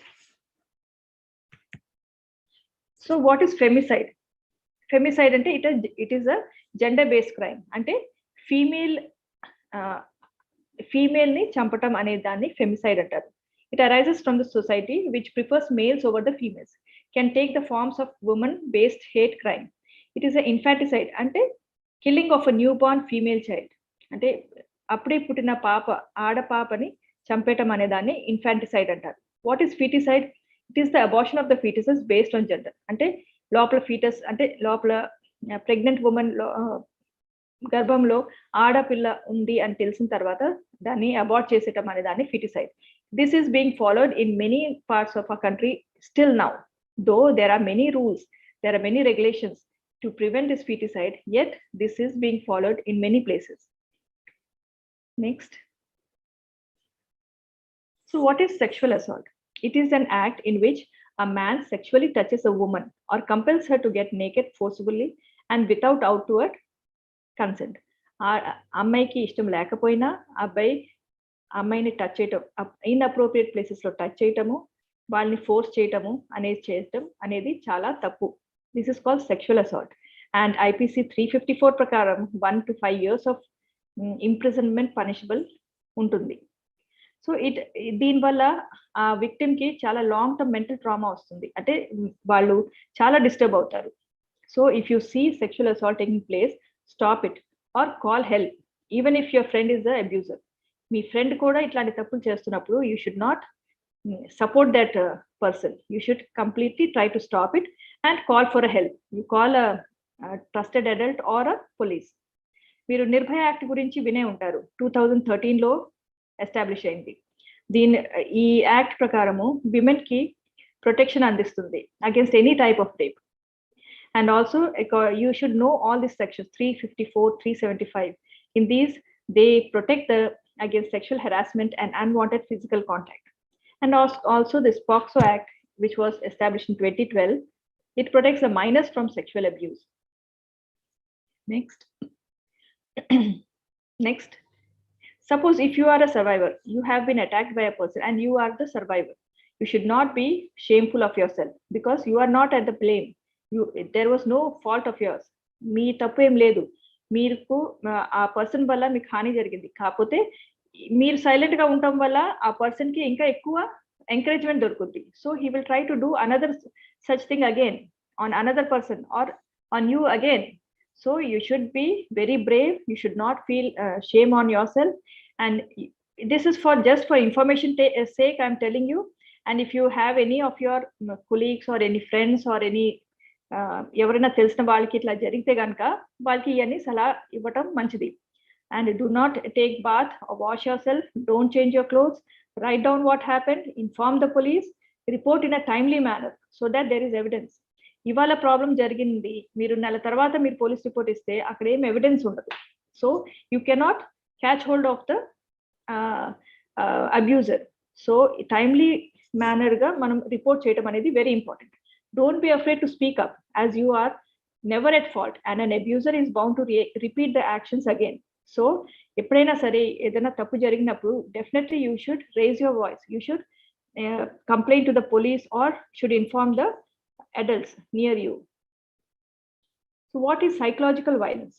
So what is femicide? Femicide అంటే it is a gender based crime. అంటే female ని చంపటం అనే దాన్ని ఫెమిసైడ్ అంటారు. It arises from the society which prefers males over the females, can take the forms of woman-based hate crime. It is an infanticide, ante killing of a newborn female child. Ante appude puttina paapa, aada paapani champetam ane danni infanticide antaru. What is feticide? It is the abortion of the fetuses based on gender. Ante lopala fetus, ante lopala pregnant woman గర్భంలో ఆడపిల్ల ఉంది అని తెలిసిన తర్వాత దాన్ని abort చేసేయటం అనే దాన్ని ఫిటిసైడ్. This is being followed in many parts of our country still now. Though there are many rules, there are many regulations to prevent this feticide, yet this is being followed in many places. Next. So what is sexual assault? It is an act in which a man sexually touches a woman or compels her to get naked forcibly and without outward consent. అమ్మాయికి ఇష్టం లేకపోయినా అబ్బాయి అమ్మాయిని touch చేయటం, inappropriate places లో touch చేయటము, వాళ్ళని force చేయటము అనేది చాలా తప్పు. This is called sexual assault. And IPC 354 ప్రకారం 1 to 5 years of imprisonment punishable ఉంటుంది. సో దీనివల్ల ఆ విక్టిమ్ కి చాలా లాంగ్ టర్మ్ మెంటల్ ట్రామా వస్తుంది. అంటే వాళ్ళు చాలా డిస్టర్బ్ అవుతారు. So if you see sexual assault taking place, stop it or call help, even if your friend is the abuser. Me friend కూడా ఇట్లాంటి తప్పులు చేస్తున్నప్పుడు you should not support that person. You should completely try to stop it and call for a help. You call a trusted adult or a police. మీరు Nirbhaya act గురించి వినే ఉంటారు. 2013లో establish అయింది. ఈ యాక్ట్ ప్రకారము విమెన్ కి ప్రొటెక్షన్ అందిస్తుంది against any type of rape. And also you should know all these sections 354, 375. In these they protect against sexual harassment and unwanted physical contact. And also this POCSO Act, which was established in 2012, it protects the minors from sexual abuse. Next. Next. Suppose if you are a survivor, you have been attacked by a person and you are the survivor, you should not be shameful of yourself because you are not at the blame. There was no fault of yours. మీ తప్పు ఏం లేదు. మీకు ఆ person వల్ల మీకు హాని జరిగింది, కాకపోతే మీరు సైలెంట్ గా ఉండటం వల్ల ఆ పర్సన్ కి ఇంకా ఎక్కువ ఎంకరేజ్మెంట్ దొరుకుతుంది. So he will try to do another such thing again on another person are on you again. So you should be very brave. You should not feel shame on yourself. And this is for just for information sake I'm telling you. And if you have any of your colleagues or any friends or any ఎవరైనా తెలిసిన వాళ్ళకి ఇట్లా జరిగితే కనుక వాళ్ళకి ఇవన్నీ సలహా ఇవ్వటం మంచిది. And do not take bath or wash yourself. Don't change your clothes. Write down what happened. Inform the police. Report in a timely manner so that there is evidence. ఇవాళ ప్రాబ్లం జరిగింది, మీరు నెల తర్వాత మీరు పోలీస్ రిపోర్ట్ ఇస్తే అక్కడ ఏం evidence ఉండదు. So you cannot catch hold of the abuser. So timely మేనర్గా మనం రిపోర్ట్ చేయడం అనేది very important. Don't be afraid to speak up as you are never at fault and an abuser is bound to repeat the actions again. So ఎప్పుడైనా సరే ఏదైనా తప్పు జరిగినప్పుడు definitely you should raise your voice. You should complaint to the police or should inform the adults near you. So what is psychological violence?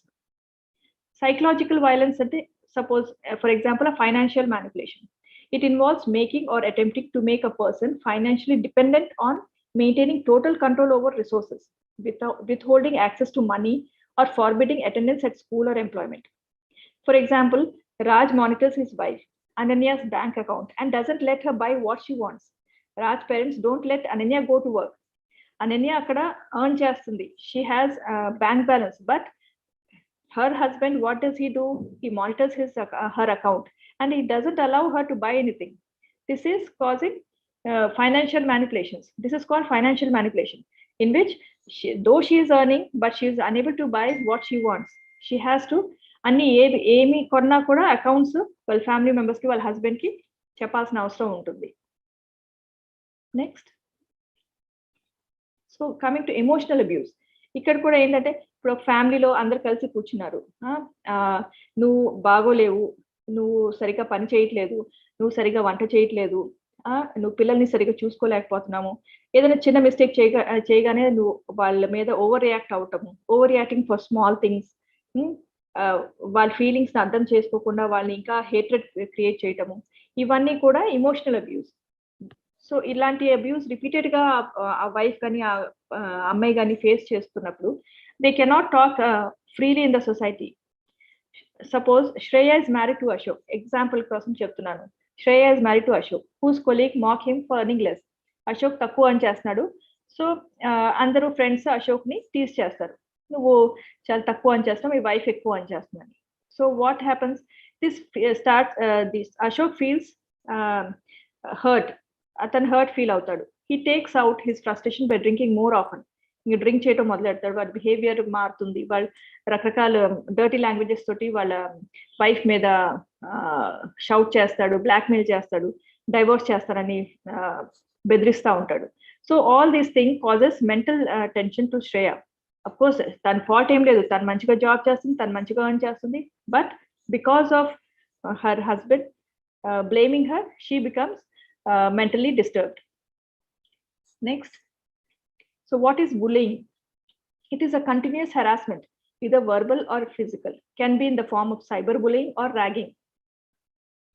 Psychological violence ante suppose for example a financial manipulation. It involves making or attempting to make a person financially dependent on maintaining total control over resources, without withholding access to money or forbidding attendance at school or employment. For example, Raj monitors his wife Ananya's bank account and doesn't let her buy what she wants. Raj parents don't let Ananya go to work. Ananya akkada earn చేస్తుంది. She has bank balance, but her husband, what does he do? He monitors her account and he doesn't allow her to buy anything. This is causing financial manipulations. This is called financial manipulation, in which though she is earning, but she is unable to buy what she wants. She has to అన్ని ఏమి కొన్నా కూడా accounts వాళ్ళ family members కి వాళ్ళ husband కి చెప్పాల్సిన అవసరం ఉంటుంది. Next, so coming to emotional abuse. ఇక్కడ కూడా ఏంటంటే ఇప్పుడు ఒక ఫ్యామిలీలో అందరు కలిసి కూర్చున్నారు, నువ్వు బాగోలేవు, నువ్వు సరిగ్గా పని చేయట్లేదు, నువ్వు సరిగ్గా వంట చేయట్లేదు, నువ్వు పిల్లల్ని సరిగ్గా చూసుకోలేకపోతున్నాము, ఏదైనా చిన్న మిస్టేక్ చేయగానే నువ్వు వాళ్ళ మీద ఓవర్ రియాక్ట్ అవటము, over reacting for small things, వాళ్ళ ఫీలింగ్స్ ని అర్థం చేసుకోకుండా వాళ్ళని ఇంకా హేట్రెడ్ క్రియేట్ చేయటము, ఇవన్నీ కూడా ఇమోషనల్ అబ్యూస్. సో ఇలాంటి అబ్యూస్ రిపీటెడ్ గా ఆ వైఫ్ కానీ ఆ అమ్మాయి కానీ ఫేస్ చేస్తున్నప్పుడు they cannot talk freely in the society. Suppose Shreya is married to Ashok, example కోసం చెప్తున్నాను. Shreya is married to Ashok whose colleague mock him for earning less. Ashok తక్కువ అని చేస్తున్నాడు, సో అందరూ ఫ్రెండ్స్ అశోక్ ని టీజ్ చేస్తారు, నువ్వు చాలా తక్కువ అని చేస్తున్నావు, మీ వైఫ్ ఎక్కువ అని చేస్తున్నాను. So what happens, this Ashok feels hurt, అతను హర్ట్ ఫీల్ అవుతాడు. He takes out his frustration by drinking more often. ఇంక డ్రింక్ చేయడం మొదలు పెడతాడు, వాళ్ళ బిహేవియర్ మారుతుంది, వాళ్ళు రకరకాల డర్టీ లాంగ్వేజెస్ తోటి వాళ్ళ వైఫ్ మీద షౌట్ చేస్తాడు, బ్లాక్మెయిల్ చేస్తాడు, డైవోర్స్ చేస్తారని బెదిరిస్తూ ఉంటాడు. So all these thing causes mental tension to Shreya. Of course తన ఫాల్ట్ ఏం లేదు, తను మంచిగా జాబ్ చేస్తుంది, తను మంచిగా ఎర్న్ చేస్తుంది, but because of her husband blaming her, she becomes mentally disturbed. Next, so what is bullying? It is a continuous harassment, either verbal or physical, can be in the form of cyberbullying or ragging.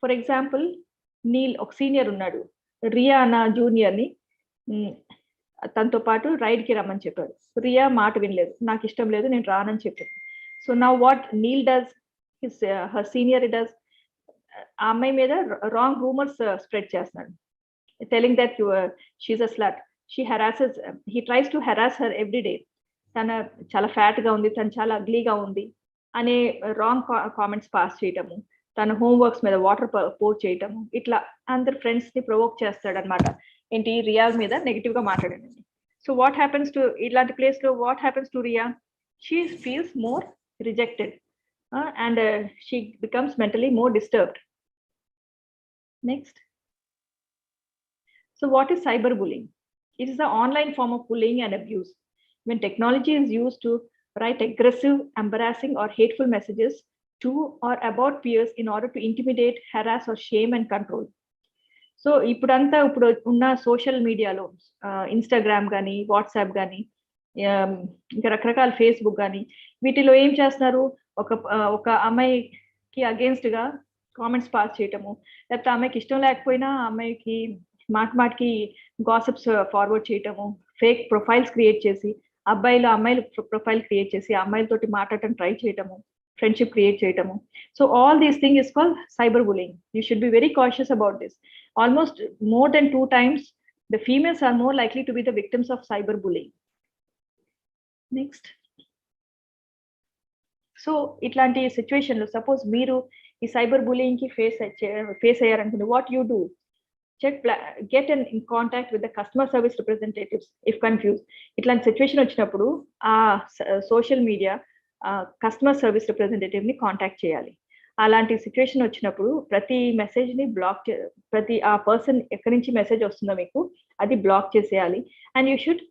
For example, Neil ఒక senior ఉన్నాడు, రియా అన్న junior ని తనతో పాటు ride కి రమ్మని చెప్పాడు. రియా మాట వినలేదు, నాకు ఇష్టం లేదు, నేను రానని చెప్పాడు. So now what Neel does, her senior does, ఆ అమ్మాయి మీద రాంగ్ రూమర్స్ స్ప్రెడ్ చేస్తున్నాడు, telling that she's a slut. She harasses, he tries to harass her every day. తన చాలా ఫ్యాట్ గా ఉంది, తను చాలా అగ్లీగా ఉంది అనే రాంగ్ కామెంట్స్ పాస్ చేయటము, తన హోంవర్క్స్ మీద వాటర్ పోర్ చేయటము, ఇట్లా అందరు ఫ్రెండ్స్ ని ప్రొవోక్ చేస్తాడు అనమాట. ఏంటి, రియా మీద నెగిటివ్ గా మాట్లాడండి. సో వాట్ హ్యాపెన్స్ టు ఇలాంటి ప్లేస్ లో, what happens to Riya? She feels more rejected and she becomes mentally more disturbed. Next, so what is cyberbullying? It is the online form of bullying and abuse when technology is used to write aggressive, embarrassing or hateful messages to or about peers in order to intimidate, harass or shame and control. So ఇప్పుడు ఉన్న social మీడియాలో Instagram కానీ, WhatsApp కానీ, ఇంకా రకరకాల Facebook కానీ, వీటిలో ఏం చేస్తున్నారు, ఒక అమ్మాయికి అగేన్స్ట్ గా కామెంట్స్ పాస్ చేయటము, లేకపోతే అమ్మాయికి ఇష్టం లేకపోయినా అమ్మాయికి మాటికి గాసిప్స్ ఫార్వర్డ్ చేయటము, ఫేక్ ప్రొఫైల్స్ క్రియేట్ చేసి అబ్బాయిలు అమ్మాయిలు ప్రొఫైల్ క్రియేట్ చేసి అమ్మాయిలతోటి మాట్లాడటం ట్రై చేయటము, ఫ్రెండ్షిప్ క్రియేట్ చేయటము. So all these thing is called cyber bullying. You should be very cautious about this. Almost more than 2 times the females are more likely to be the victims of cyber bullying. Next. So ఇట్లాంటి situation లో suppose మీరు ఈ cyber bullying కి face అయ్యారనుకుంటే what you do, get in contact with the customer service representatives if confused. ఇట్లాంటి situation వచ్చినప్పుడు ఆ social media customer service representative ని contact చేయాలి. అలాంటి సిచ్యువేషన్ వచ్చినప్పుడు ప్రతి మెసేజ్ ని బ్లాక్, ప్రతి ఆ పర్సన్ ఎక్కడి నుంచి మెసేజ్ వస్తుందో మీకు అది బ్లాక్ చేసేయాలి. And you should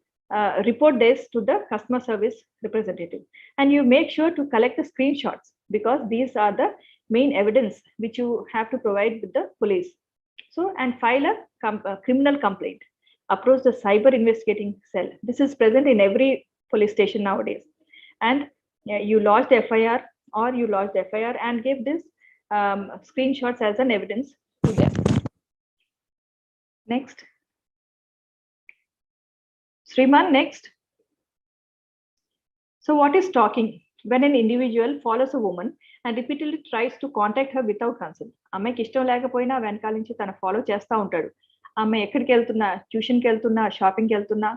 report this to the customer service representative, and you make sure to collect the screenshots because these are the main evidence which you have to provide with the police. So, and file a criminal complaint. Approach the cyber investigating cell. This is present in every police station nowadays, and you lodge the FIR and give this screenshots as an evidence to them. Next. Sriman, next. So what is stalking? When an individual follows a woman and repeatedly tries to contact her without consent. అమ్మాయికి ఇష్టం లేకపోయినా వెనకాల నుంచి తన follow చేస్తూ ఉంటాడు. అమ్మాయి ఎక్కడికి వెళ్తున్నా, ట్యూషన్కి వెళ్తున్నా, షాపింగ్కి వెళ్తున్నా,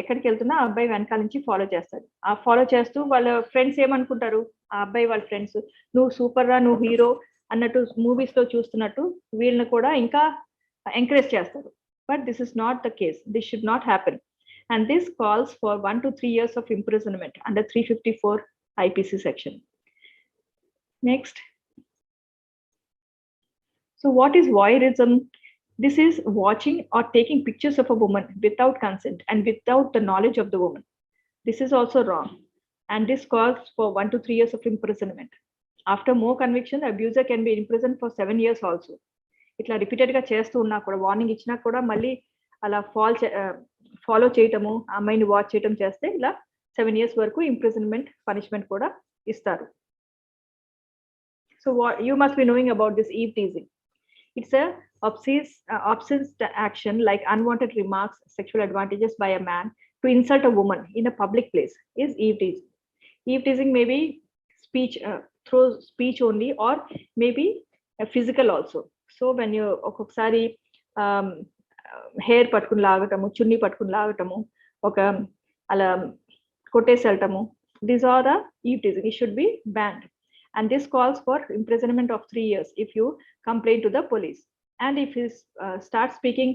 ఎక్కడికి వెళ్తున్నా అబ్బాయి వెనకాల నుంచి ఫాలో చేస్తాడు. ఆ ఫాలో చేస్తూ వాళ్ళ ఫ్రెండ్స్ ఏమనుకుంటారు, ఆ అబ్బాయి వాళ్ళ ఫ్రెండ్స్ నువ్వు సూపర్ రా, నువ్వు హీరో అన్నట్టు మూవీస్ లో చూస్తున్నట్టు వీళ్ళని కూడా ఇంకా ఎంకరేజ్ చేస్తారు. But this is not the case. This should not happen. And this calls for 1 to 3 years of imprisonment under 354 IPC section. Next. So what is voyeurism? This is watching or taking pictures of a woman without consent and without the knowledge of the woman. This is also wrong. And this calls for 1 to 3 years of imprisonment. After more conviction, the abuser can be imprisoned for 7 years also. ఇట్లా repeated గా చేస్తూ ఉన్నా కూడా, warning ఇచ్చినా కూడా మళ్ళీ అలా follow చేయటము, అమ్మాయిని వాచ్ చేయటం చేస్తే ఇలా 7 years వరకు ఇంప్రిజన్మెంట్ పనిష్మెంట్ కూడా ఇస్తారు. So you must be knowing about this eve teasing. It's obscene action like unwanted remarks, sexual advantages by a man to insult a woman in a public place is eve teasing. Eve teasing may be speech, through speech only, or maybe physical also. So when you ఒక్కొక్కసారి hair పట్టుకుని లాగటము, చున్నీ పట్టుకుని లాగటము, ఒక అలా కొట్టేసి వెళ్ళటము, these are the eve teasing. It should be banned. And this calls for imprisonment of 3 years if you complain to the police. And if you start speaking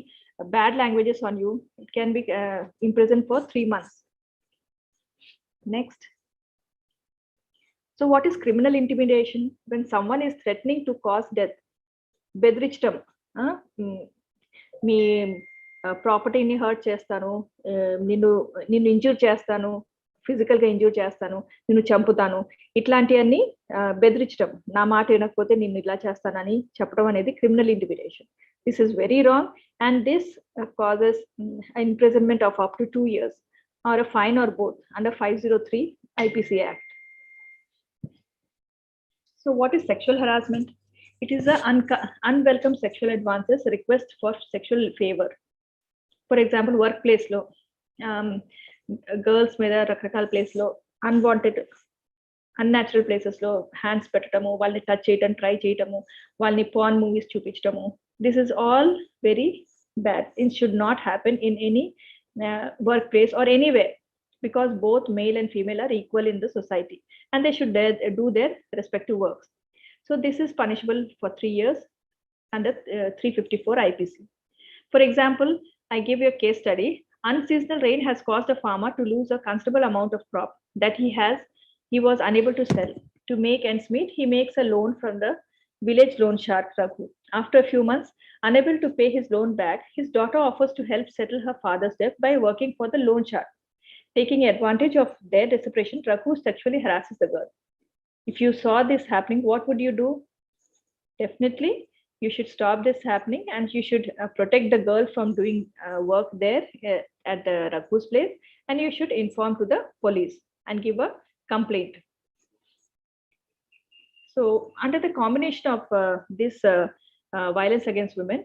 bad languages on you, it can be imprisoned for 3 months. Next. So what is criminal intimidation? When someone is threatening to cause death, బెదిరించటం, మీ ప్రాపర్టీని hurt చేస్తాను, నిన్ను injure చేస్తాను, physical గా injure చేస్తాను, నిన్ను చంపుతాను, ఇట్లాంటివన్నీ బెదిరించటం, నా మాట వినకపోతే నిన్ను ఇలా చేస్తానని చెప్పడం అనేది criminal intimidation. This is very wrong and this causes imprisonment of up to 2 years or a fine or both under 503 IPC Act. So what is sexual harassment? It is an unwelcome sexual advances, request for sexual favor. For example, workplace lo, girls మీద రకరకాల place లో unwanted అన్నatural places లో hands పెట్టడము, వాళ్ళని touch చేయటం try చేయటము, వాళ్ళని పాన్ మూవీస్ చూపించడము, this is all very bad. It should not happen in any work place or anywhere, because both male and female are equal in the society and they should do their respective works. So this is punishable for 3 years under 354 IPC. For example, I give you a case study. Unseasonal rain has caused a farmer to lose a considerable amount of crop that he was unable to sell. To make ends meet, he makes a loan from the village loan shark Raghu. After a few months, unable to pay his loan back, his daughter offers to help settle her father's debt by working for the loan shark. Taking advantage of their desperation, Raghu sexually harasses the girl. If you saw this happening, what would you do? Definitely, you should stop this happening and you should protect the girl from doing work there at the Raghu's place, and you should inform to the police and give a complaint. So under the combination of this violence against women,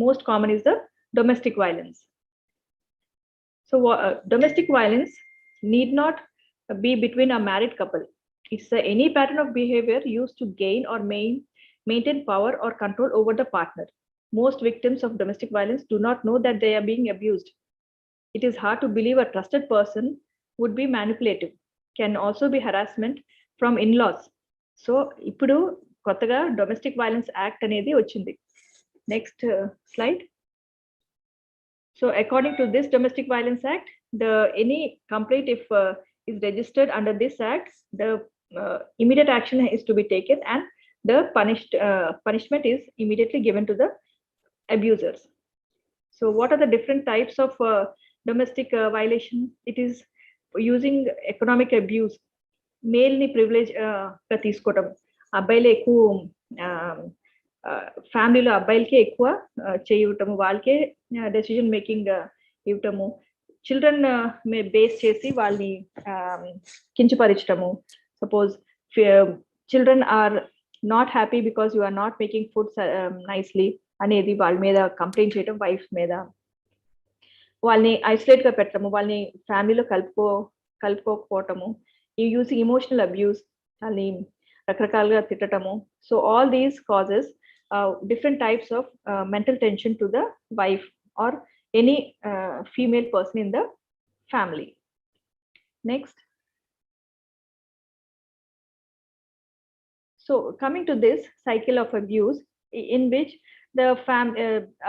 most common is the domestic violence. So domestic violence need not be between a married couple. It's any pattern of behavior used to gain or maintain power or control over the partner. Most victims of domestic violence do not know that they are being abused. It is hard to believe a trusted person would be manipulative. Can also be harassment from in-laws. So, ipudu kottaga Domestic Violence Act anedi ochindi. Next slide. So, according to this Domestic Violence Act, any complaint if is registered under this act, the immediate action is to be taken, and the punishment is immediately given to the abusers. So, what are the different types of domestic violation? It is using economic abuse, male ni privilege ka teeskotam, abbaile ekku ఫ్యామిలీలో అబ్బాయిలకే ఎక్కువ చేయటము, వాళ్ళకే decision making ఇవ్వటము, children base చేసి వాళ్ళని కించపరచటము. Suppose children are not happy because you are not making food nicely అనేది వాళ్ళ మీద కంప్లైంట్ చేయటం, వైఫ్ మీద. వాళ్ళని ఐసోలేట్ గా పెట్టడము, వాళ్ళని ఫ్యామిలీలో కలుపుకోకపోవటము, యూజింగ్ ఇమోషనల్ అబ్యూస్, వాళ్ళని రకరకాలుగా తిట్టటము. So all these causes different types of mental tension to the wife or any female person in the family. Next. So coming to this cycle of abuse, in which the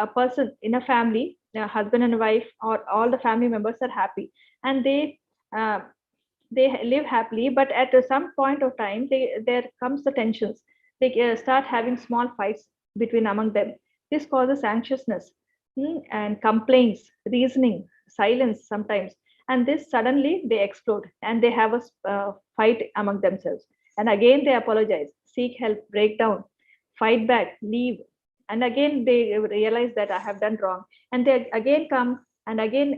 a person in a family, a husband and wife or all the family members are happy and they live happily, but at some point of time there comes the tensions. They start having small fights between among them. This causes anxiousness and complaints, reasoning, silence sometimes, and this suddenly they explode and they have a fight among themselves, and again they apologize, seek help, break down, fight back, leave, and again they realize that I have done wrong, and they again come and again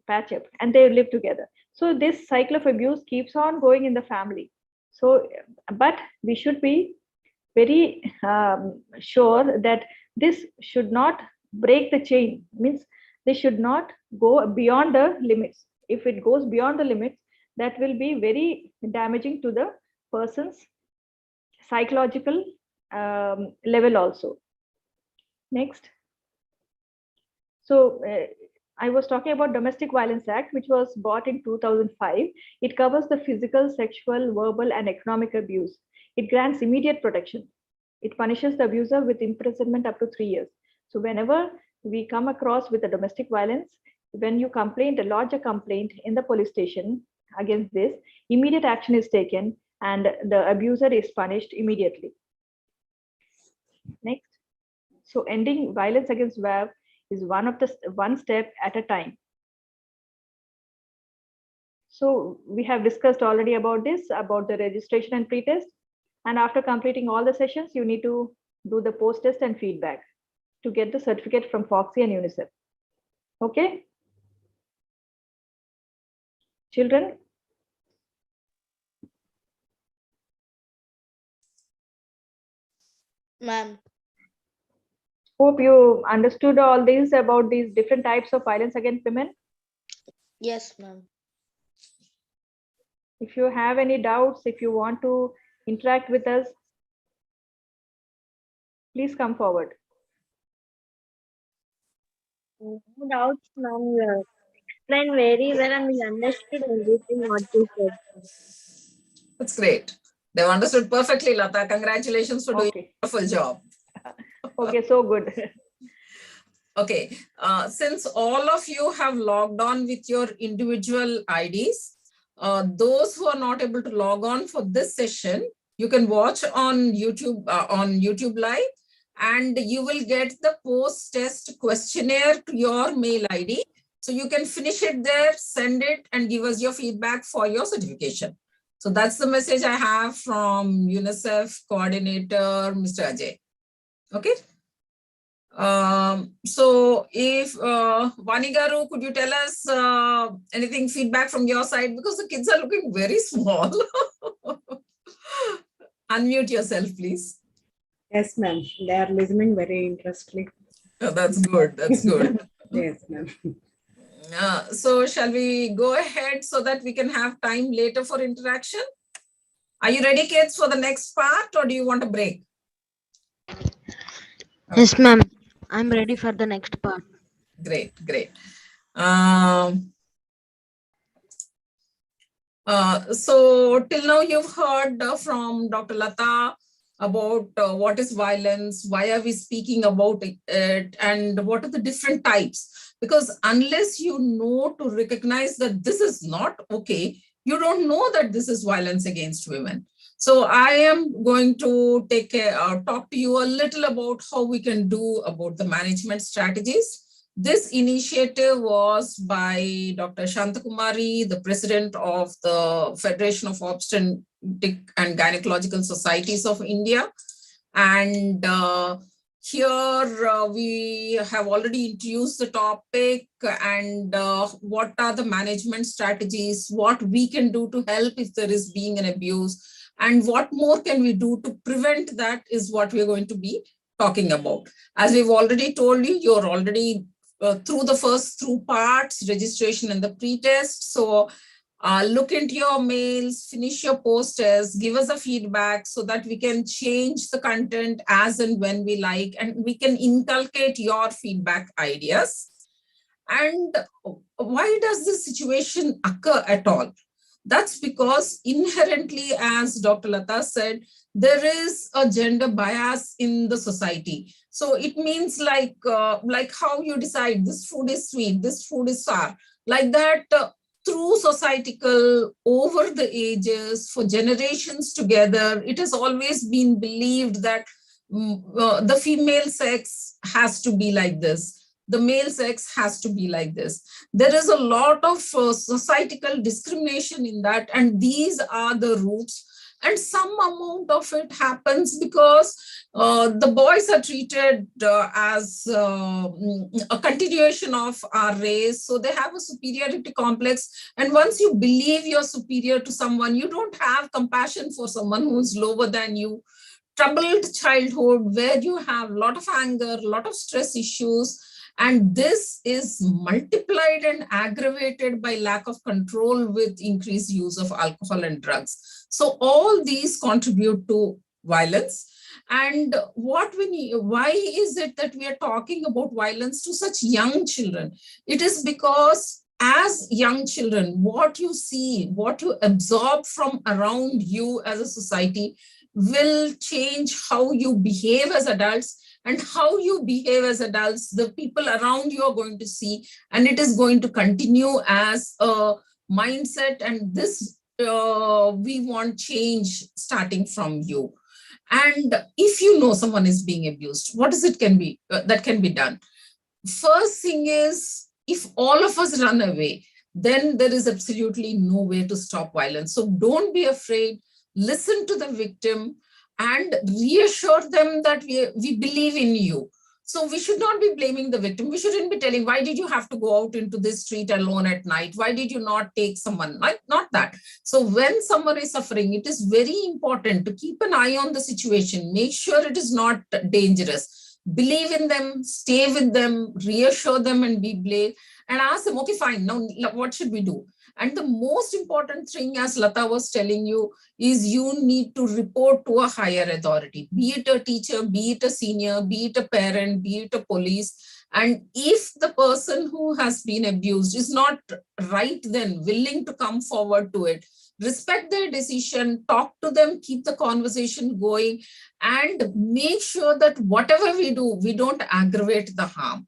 patch up and they live together. So this cycle of abuse keeps on going in the family. So but we should be very sure that this should not break the chain, means they should not go beyond the limits. If it goes beyond the limits, that will be very damaging to the person's psychological level also. Next. So I was talking about Domestic Violence Act, which was brought in 2005. It covers the physical, sexual, verbal, and economic abuse. It grants immediate protection. It punishes the abuser with imprisonment up to 3 years. So whenever we come across with a domestic violence, when you lodge a complaint in the police station against this, immediate action is taken and the abuser is punished immediately. Next. So ending violence against WAV is one step at a time. So we have discussed already about this, about the registration and pre-test. And after completing all the sessions, you need to do the post-test and feedback to get the certificate from Foxy and UNICEF. Okay? Children? Ma'am. Hope you understood all these about these different types of violence against women. Yes, ma'am. If you have any doubts, if you want to interact with us, please come forward. No doubts, ma'am. You explained very well and we understood everything what you said. That's great. They've understood perfectly, Lata. Congratulations for doing a wonderful job. Okay, so good. Okay, since all of you have logged on with your individual IDs, those who are not able to log on for this session, you can watch on YouTube Live, and you will get the post-test questionnaire to your mail ID. So you can finish it there, send it, and give us your feedback for your certification. So that's the message I have from UNICEF coordinator, Mr. Ajay. Okay. So if Vanigaru, could you tell us anything feedback from your side, because the kids are looking very small. Unmute yourself, please. Yes, ma'am. They are listening very interestedly. Oh, that's good. That's good. Yes, ma'am. So shall we go ahead so that we can have time later for interaction? Are you ready, kids, for the next part, or do you want a break? Yes, ma'am. I'm ready for the next part. Great, great. So till now you've heard from Dr. Lata about what is violence, why are we speaking about it, and what are the different types. Because unless you know to recognize that this is not okay, you don't know that this is violence against women. So I am going to talk to you a little about how we can do about the management strategies. This initiative was by Dr. Shantakumari, the president of the Federation of Obstetric and Gynecological Societies of India. And here we have already introduced the topic and what are the management strategies, what we can do to help if there is being an abuse, and what more can we do to prevent that is what we're going to be talking about. As we've already told you, you're already through the first two parts, registration and the pre-test. So look into your mails, finish your posters, give us a feedback so that we can change the content as and when we like, and we can inculcate your feedback ideas. And why does this situation occur at all? That's because inherently, as Dr. Lata said, there is a gender bias in the society. So it means like how you decide this food is sweet, this food is sour, like that through societal over the ages for generations together, it has always been believed that the female sex has to be like this. The male sex has to be like this. There is a lot of societal discrimination in that, and these are the roots. And some amount of it happens because the boys are treated as a continuation of our race. So they have a superiority complex. And once you believe you're superior to someone, you don't have compassion for someone who's lower than you. Troubled childhood where you have a lot of anger, a lot of stress issues. And this is multiplied and aggravated by lack of control with increased use of alcohol and drugs. So all these contribute to violence. And what we need, why is it that we are talking about violence to such young children? It is because as young children, what you see, what you absorb from around you as a society will change how you behave as adults. And how you behave as adults, the people around you are going to see, and it is going to continue as a mindset. And this we want change starting from you. And if you know someone is being abused, what is it can be that can be done? First thing is, if all of us run away, then there is absolutely no way to stop violence. So don't be afraid. Listen to the victim and reassure them that we believe in you. So we should not be blaming the victim. We shouldn't be telling, why did you have to go out into this street alone at night? Why did you not take someone? Not that. So when someone is suffering, it is very important to keep an eye on the situation. Make sure it is not dangerous. Believe in them, stay with them, reassure them and be brave and ask them, okay, fine, now what should we do? And the most important thing, as Lata was telling you, is you need to report to a higher authority, be it a teacher, be it a senior, be it a parent, be it a police. And if the person who has been abused is not right then willing to come forward to it, respect their decision, talk to them, keep the conversation going, and make sure that whatever we do, we don't aggravate the harm.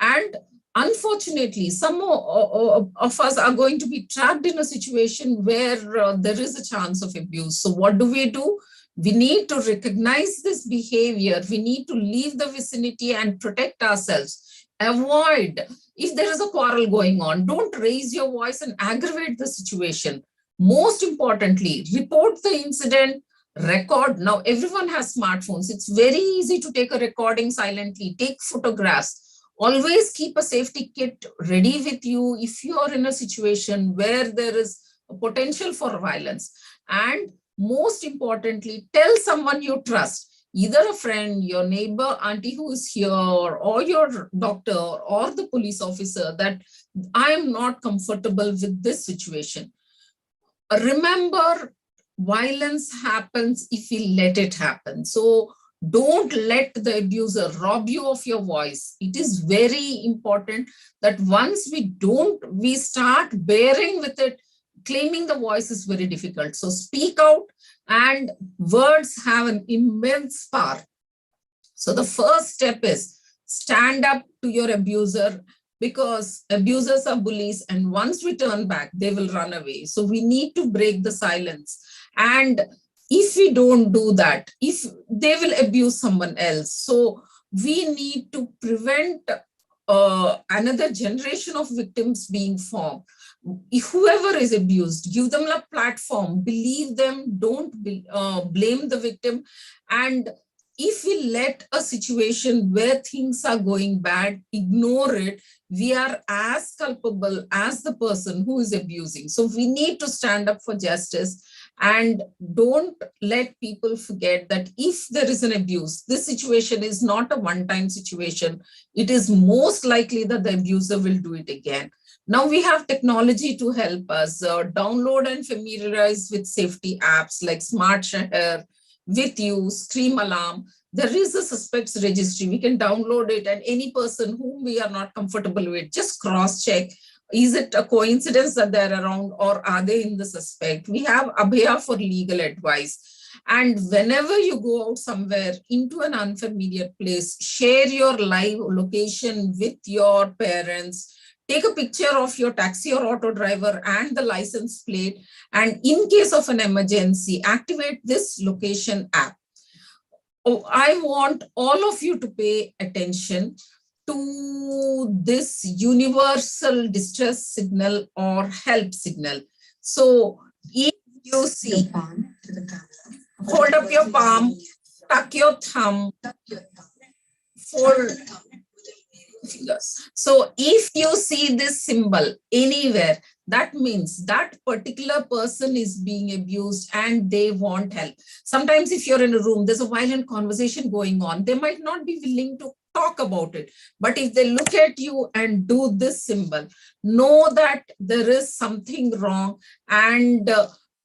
And unfortunately, some of us are going to be trapped in a situation where there is a chance of abuse. So what do? We need to recognize this behavior. We need to leave the vicinity and protect ourselves. Avoid, if there is a quarrel going on, don't raise your voice and aggravate the situation. Most importantly, report the incident, record. Now, everyone has smartphones. It's very easy to take a recording silently, take photographs. Always keep a safety kit ready with you if you are in a situation where there is a potential for violence. And most importantly, tell someone you trust. either a friend, your neighbor, auntie who is here, or your doctor or the police officer that I am not comfortable with this situation. Remember, violence happens if we let it happen. So don't let the abuser rob you of your voice. It is very important that once we start bearing with it, claiming the voice is very difficult. So speak out, and words have an immense power. So the first step is stand up to your abuser, because abusers are bullies, and once we turn back, they will run away. So we need to break the silence. And if we don't do that, if they will abuse someone else, so we need to prevent another generation of victims being formed. Whoever is abused, give them a platform, believe them, don't blame the victim. And if we let a situation where things are going bad, ignore it, we are as culpable as the person who is abusing. So we need to stand up for justice, and don't let people forget that if there is an abuse, this situation is not a one-time situation. It is most likely that the abuser will do it again. Now we have technology to help us download and familiarize with safety apps like Smart Shahar, With You, Scream Alarm. There is a suspects registry. We can download it, and any person whom we are not comfortable with, just cross-check. Is it a coincidence that they're around, or are they in the suspect? We have Abhaya for legal advice. And whenever you go out somewhere into an unfamiliar place, share your live location with your parents. Take a picture of your taxi or auto driver and the license plate. And in case of an emergency, activate this location app. Oh, I want all of you to pay attention to this universal distress signal or help signal. So if you see, hold up your palm, tuck your thumb, fold fingers. So if you see this symbol anywhere, that means that particular person is being abused and they want help. Sometimes if you're in a room, there's a violent conversation going on, they might not be willing to talk about it. But if they look at you and do this symbol, know that there is something wrong. And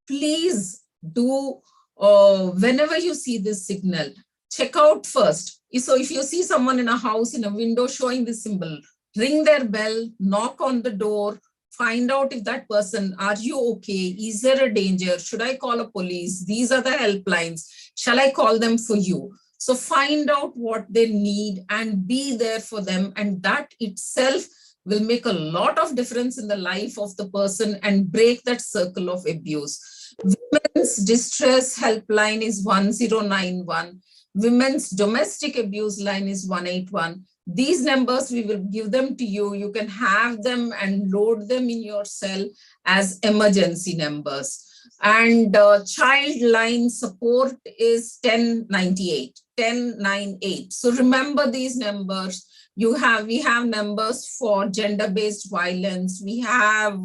please do, whenever you see this signal, check out first. So if you see someone in a house, in a window showing this symbol, ring their bell, knock on the door, find out if that person, are you okay? Is there a danger? Should I call a police? These are the helplines. Shall I call them for you? So find out what they need and be there for them. And that itself will make a lot of difference in the life of the person and break that circle of abuse. Women's distress helpline is 1091. Women's domestic abuse line is 181. These numbers, we will give them to you. You can have them and load them in your cell as emergency numbers. And child line support is 1098, 1098. So remember these numbers. We have numbers for gender-based violence. We have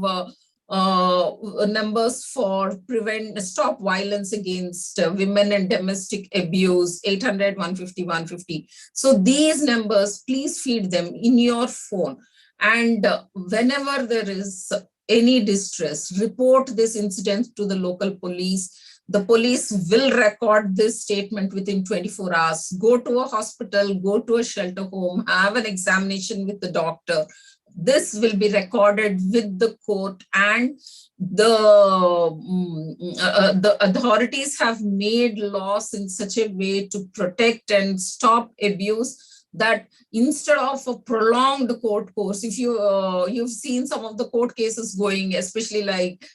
numbers for stop violence against women and domestic abuse, 800, 150, 150. So these numbers, please feed them in your phone. And whenever there is any distress, report this incident to the local police. The police will record this statement within 24 hours. Go to a hospital, go to a shelter home, have an examination with the doctor. This will be recorded with the court, and the authorities have made laws in such a way to protect and stop abuse, that instead of a prolonged court course, if you've seen some of the court cases going, especially like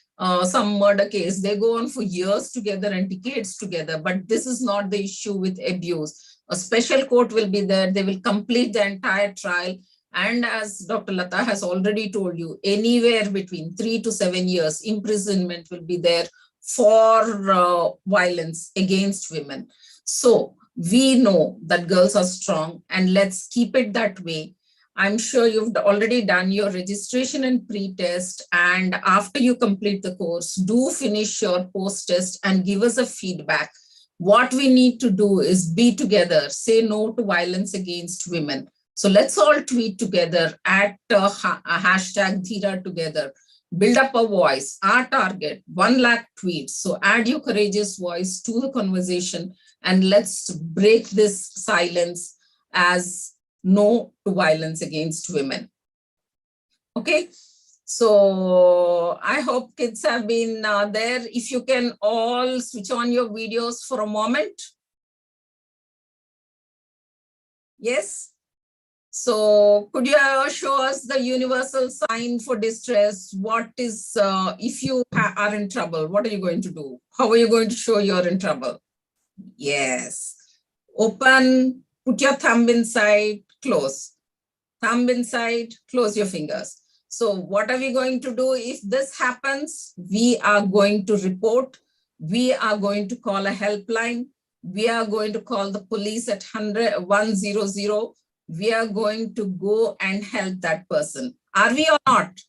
some murder case, they go on for years together and decades together. But this is not the issue with abuse. A special court will be there. They will complete the entire trial. And as Dr. Lata has already told you, anywhere between 3 to 7 years imprisonment will be there for violence against women. So we know that girls are strong, and let's keep it that way. I'm sure you've already done your registration and pre-test, and after you complete the course, do finish your post-test and give us a feedback. What we need to do is be together, say no to violence against women. So let's all tweet together at hashtag DHEERA together. Build up a voice. Our target, 1 lakh tweets. So add your courageous voice to the conversation and let's break this silence as no to violence against women. Okay. So I hope kids have been there. If you can all switch on your videos for a moment. Yes. So could you show us the universal sign for distress? What is, if you are in trouble, what are you going to do? How are you going to show you're in trouble? Yes. Open, put your thumb inside, close. Thumb inside, close your fingers. So what are we going to do if this happens? We are going to report. We are going to call a helpline. We are going to call the police at 100. We are going to go and help that person. Are we or not?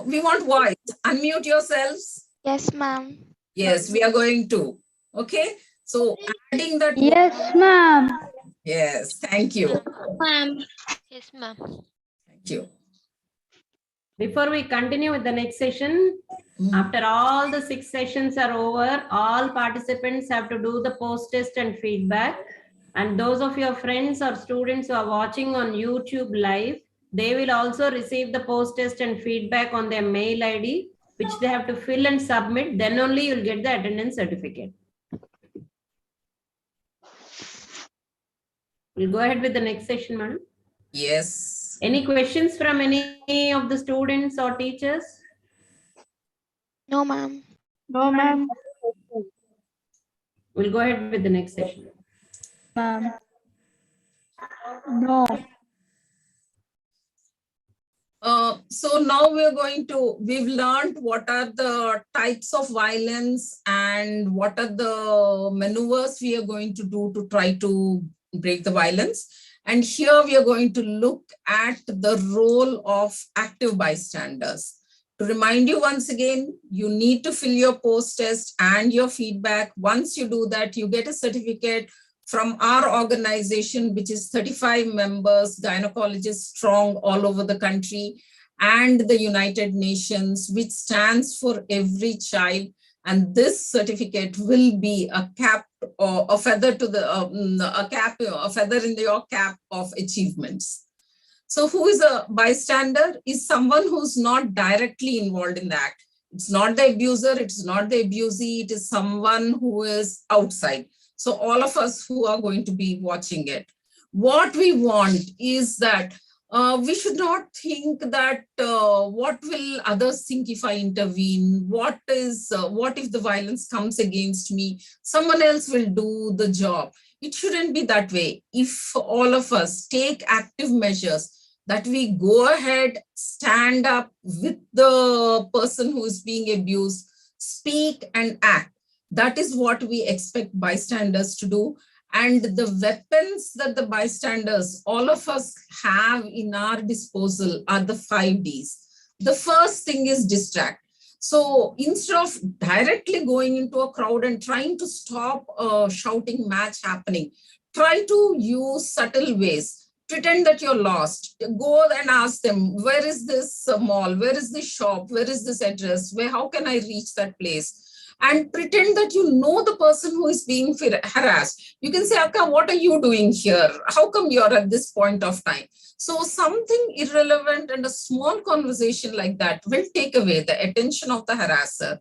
We want voice. Unmute yourselves. Yes, ma'am. Yes, we are going to. Okay. So adding that. Yes, ma'am. Yes, thank you. Ma'am. Yes, ma'am. Thank you. Before we continue with the next session, after all the 6 sessions are over, all participants have to do the post-test and feedback. And those of your friends or students who are watching on YouTube live, they will also receive the post-test and feedback on their mail ID, which they have to fill and submit. Then only you'll get the attendance certificate. We'll go ahead with the next session, madam. Yes. Any questions from any of the students or teachers? No, ma'am. No, ma'am. We'll go ahead with the next session. Ma'am. No. So now we've learned what are the types of violence and what are the maneuvers we are going to do to try to break the violence. And here we are going to look at the role of active bystanders. To remind you once again, you need to fill your post-test and your feedback. Once you do that, you get a certificate from our organization, which is 35 members, gynecologists strong all over the country, and the United Nations, which stands for every child. And this certificate will be a cap or a feather to the a feather in your cap of achievements. So who is a bystander? Is someone who's not directly involved in the act. It's not the abuser, it's not the abusee, it is someone who is outside. So all of us who are going to be watching it, what we want is that we should not think that what will others think if I intervene? What if the violence comes against me? Someone else will do the job. It shouldn't be that way. If all of us take active measures, that we go ahead, stand up with the person who is being abused, speak and act. That is what we expect bystanders to do. And the weapons that the bystanders, all of us have in our disposal are the 5 Ds. The first thing is distract. So instead of directly going into a crowd and trying to stop a shouting match happening, try to use subtle ways. Pretend that you're lost. Go and ask them, where is this mall? Where is this shop? Where is this address? How can I reach that place? And pretend that you know the person who is being harassed. You can say, Akka, what are you doing here? How come you're at this point of time? So something irrelevant and a small conversation like that will take away the attention of the harasser.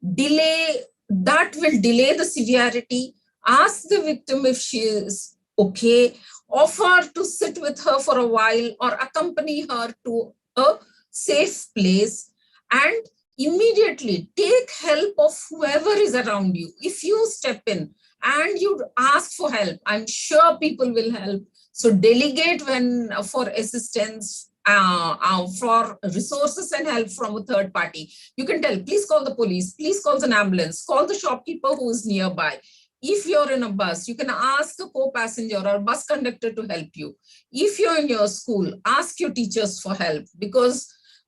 That will delay the severity. Ask the victim if she is okay. Offer to sit with her for a while or accompany her to a safe place, and immediately take help of whoever is around you. If you step in and you ask for help, I'm sure people will help. So delegate for assistance, for resources and help from a third party. You can tell, please call the police, please call an ambulance, call the shopkeeper who is nearby. If you're in a bus, you can ask a co-passenger or bus conductor to help you. If you're in your school, ask your teachers for help,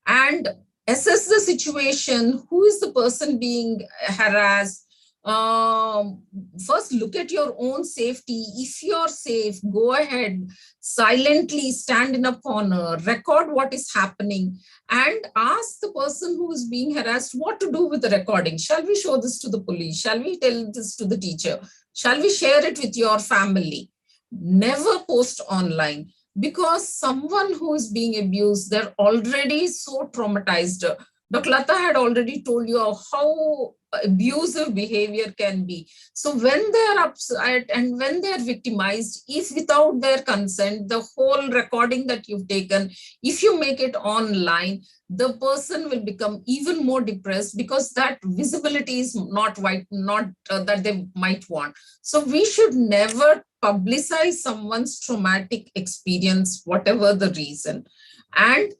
and assess the situation. Who is the person being harassed? first look at your own safety. If you're safe, go ahead, silently stand in a corner, record what is happening, and ask the person who is being harassed what to do with the recording. Shall we show this to the police? Shall we tell this to the teacher? Shall we share it with your family? Never post online, because someone who is being abused, they're already so traumatized. Dr. Lata had already told you how abusive behavior can be. So when they are upset and when they are victimized, if without their consent, the whole recording that you've taken, if you make it online, the person will become even more depressed, because that visibility is not that they might want. So we should never publicize someone's traumatic experience, whatever the reason, and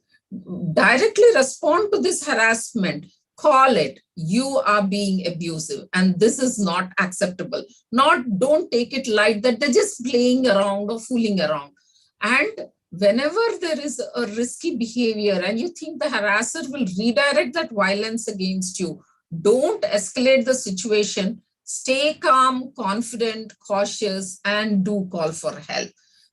directly respond to this harassment. Call it, you are being abusive and this is not acceptable. Don't take it light that they're just playing around or fooling around. And whenever there is a risky behavior and you think the harasser will redirect that violence against you, don't escalate the situation. Stay calm, confident, cautious, and do call for help.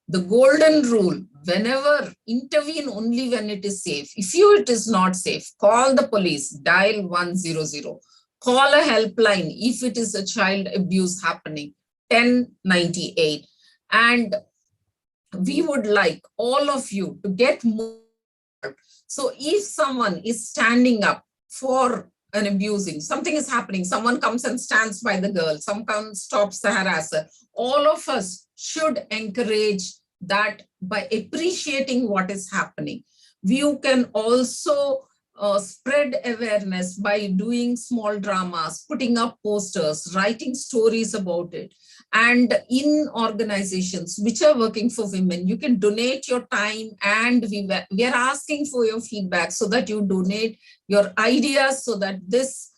The golden rule, whenever intervene only when it is safe. If it is not safe, call the police, dial 100. Call a helpline if it is a child abuse happening, 1098. And we would like all of you to get more. So if someone is standing up for an abusing, something is happening, someone comes and stands by the girl, someone stops the harasser, all of us should encourage that by appreciating what is happening. You can also spread awareness by doing small dramas, putting up posters, writing stories about it. And in organizations which are working for women, you can donate your time, and we are asking for your feedback so that you donate your ideas so that this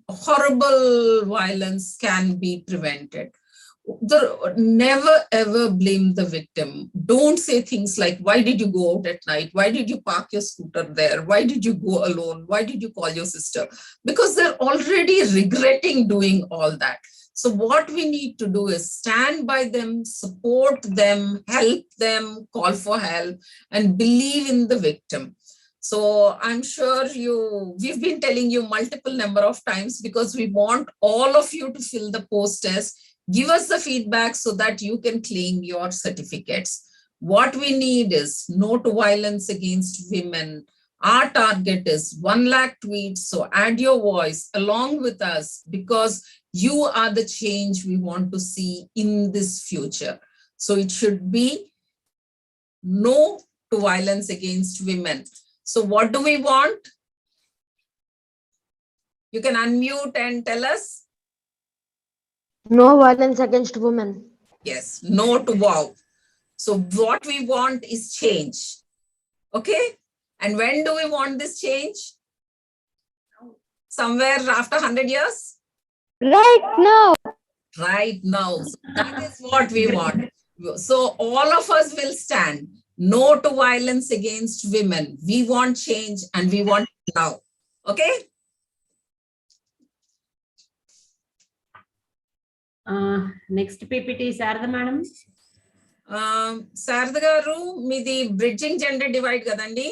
horrible violence can be prevented. Never ever blame the victim. Don't say things like, why did you go out at night? Why did you park your scooter there? Why did you go alone? Why did you call your sister? Because they're already regretting doing all that. So what we need to do is stand by them, support them, help them, call for help, and believe in the victim. So I'm sure we've been telling you multiple number of times, because we want all of you to fill the post test. Give us the feedback so that you can claim your certificates. What we need is no to violence against women. Our target is 1 lakh tweets. So add your voice along with us, because you are the change we want to see in this future. So it should be no to violence against women. So what do we want? You can unmute and tell us. No violence against women. Yes, no to wow. So what we want is change. Okay? And when do we want this change? Somewhere after 100 years? Right now. Right now. So that is what we want. So all of us will stand. No to violence against women. We want change, and we want it now. Okay? Next PPT, Sarada madam. Sarada garu, midi bridging gender divide kadandi.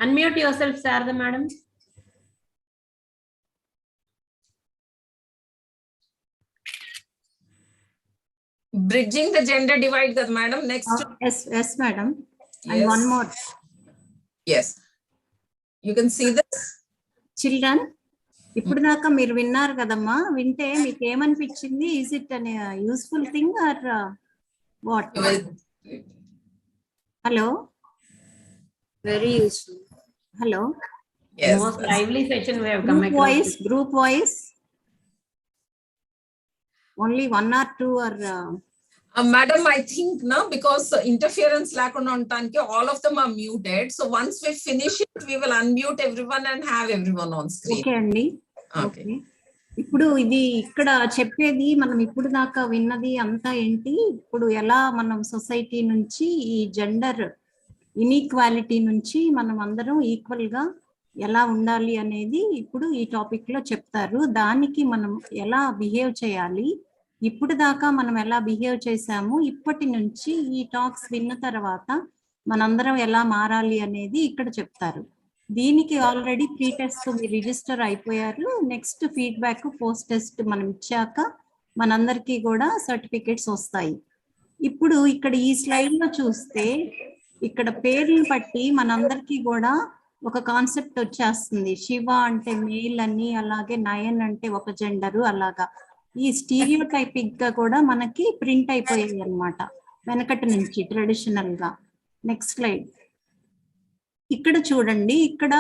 Unmute yourself, Sarada madam. Bridging the gender divide, madam. Next. Yes, madam. Yes. And one more. Yes. You can see this. Children, ఇప్పుడు దాకా మీరు విన్నారు కదమ్మా, వింటే మీకు ఏమనిపించింది? Is it a useful thing or what? Hello? Very useful. Hello? Yes. Most lively session we have come across. Group voice. Only 1 or 2 are. Madam, I think now, because interference lakunda untaniki all of them are muted. So once we finish it, we will unmute everyone and have everyone on screen. Okay అండి. Okay. ఇప్పుడు ఇది ఇక్కడ చెప్పేది మనం ఇప్పుడు దాకా విన్నది అంతా ఏంటి? ఇప్పుడు ఎలా మనం సొసైటీ నుంచి ఈ జెండర్ ఇన్ఈక్వాలిటీ నుంచి మనం అందరం ఈక్వల్ గా ఎలా ఉండాలి అనేది ఇప్పుడు ఈ టాపిక్ లో చెప్తారు. దానికి మనం ఎలా బిహేవ్ చేయాలి, ఇప్పుడు దాకా మనం ఎలా బిహేవ్ చేసాము, ఇప్పటి నుంచి ఈ టాక్స్ విన్న తర్వాత మనందరం ఎలా మారాలి అనేది ఇక్కడ చెప్తారు. దీనికి ఆల్రెడీ ప్రీ టెస్ట్ మీరు రిజిస్టర్ అయిపోయారు. నెక్స్ట్ ఫీడ్బ్యాక్ పోస్ట్ టెస్ట్ మనం ఇచ్చాక మనందరికీ కూడా సర్టిఫికెట్స్ వస్తాయి. ఇప్పుడు ఇక్కడ ఈ స్లైడ్ లో చూస్తే ఇక్కడ పేర్లను బట్టి మనందరికీ కూడా ఒక కాన్సెప్ట్ వచ్చేస్తుంది. శివ అంటే మేల్ అని, అలాగే నయన్ అంటే ఒక జెండరు, అలాగా ఈ స్టీరియోటైపిక్ గా కూడా మనకి ప్రింట్ అయిపోయాయి అన్నమాట వెనకటి నుంచి ట్రెడిషనల్ గా. Next slide. ఇక్కడ చూడండి, ఇక్కడ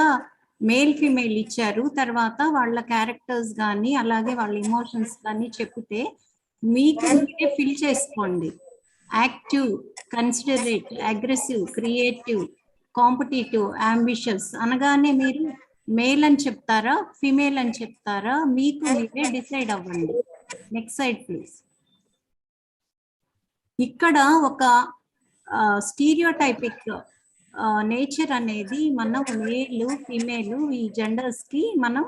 మేల్ ఫీమేల్ ఇచ్చారు, తర్వాత వాళ్ళ క్యారెక్టర్స్ కానీ అలాగే వాళ్ళ ఎమోషన్స్ కానీ చెప్తే మీకు మీరే ఫిల్ చేసుకోండి. Active, considerate, aggressive, creative, competitive, ambitious అనగానే మీరు మేల్ అని చెప్తారా ఫిమేల్ అని చెప్తారా మీకు మీరే డిసైడ్ అవ్వండి. Next side please. ఇక్కడ ఒక స్టీరియోటైపిక్ నేచర్ అనేది మనం మేల్ ఫిమేల్ ఈ జెండర్స్ కి మనం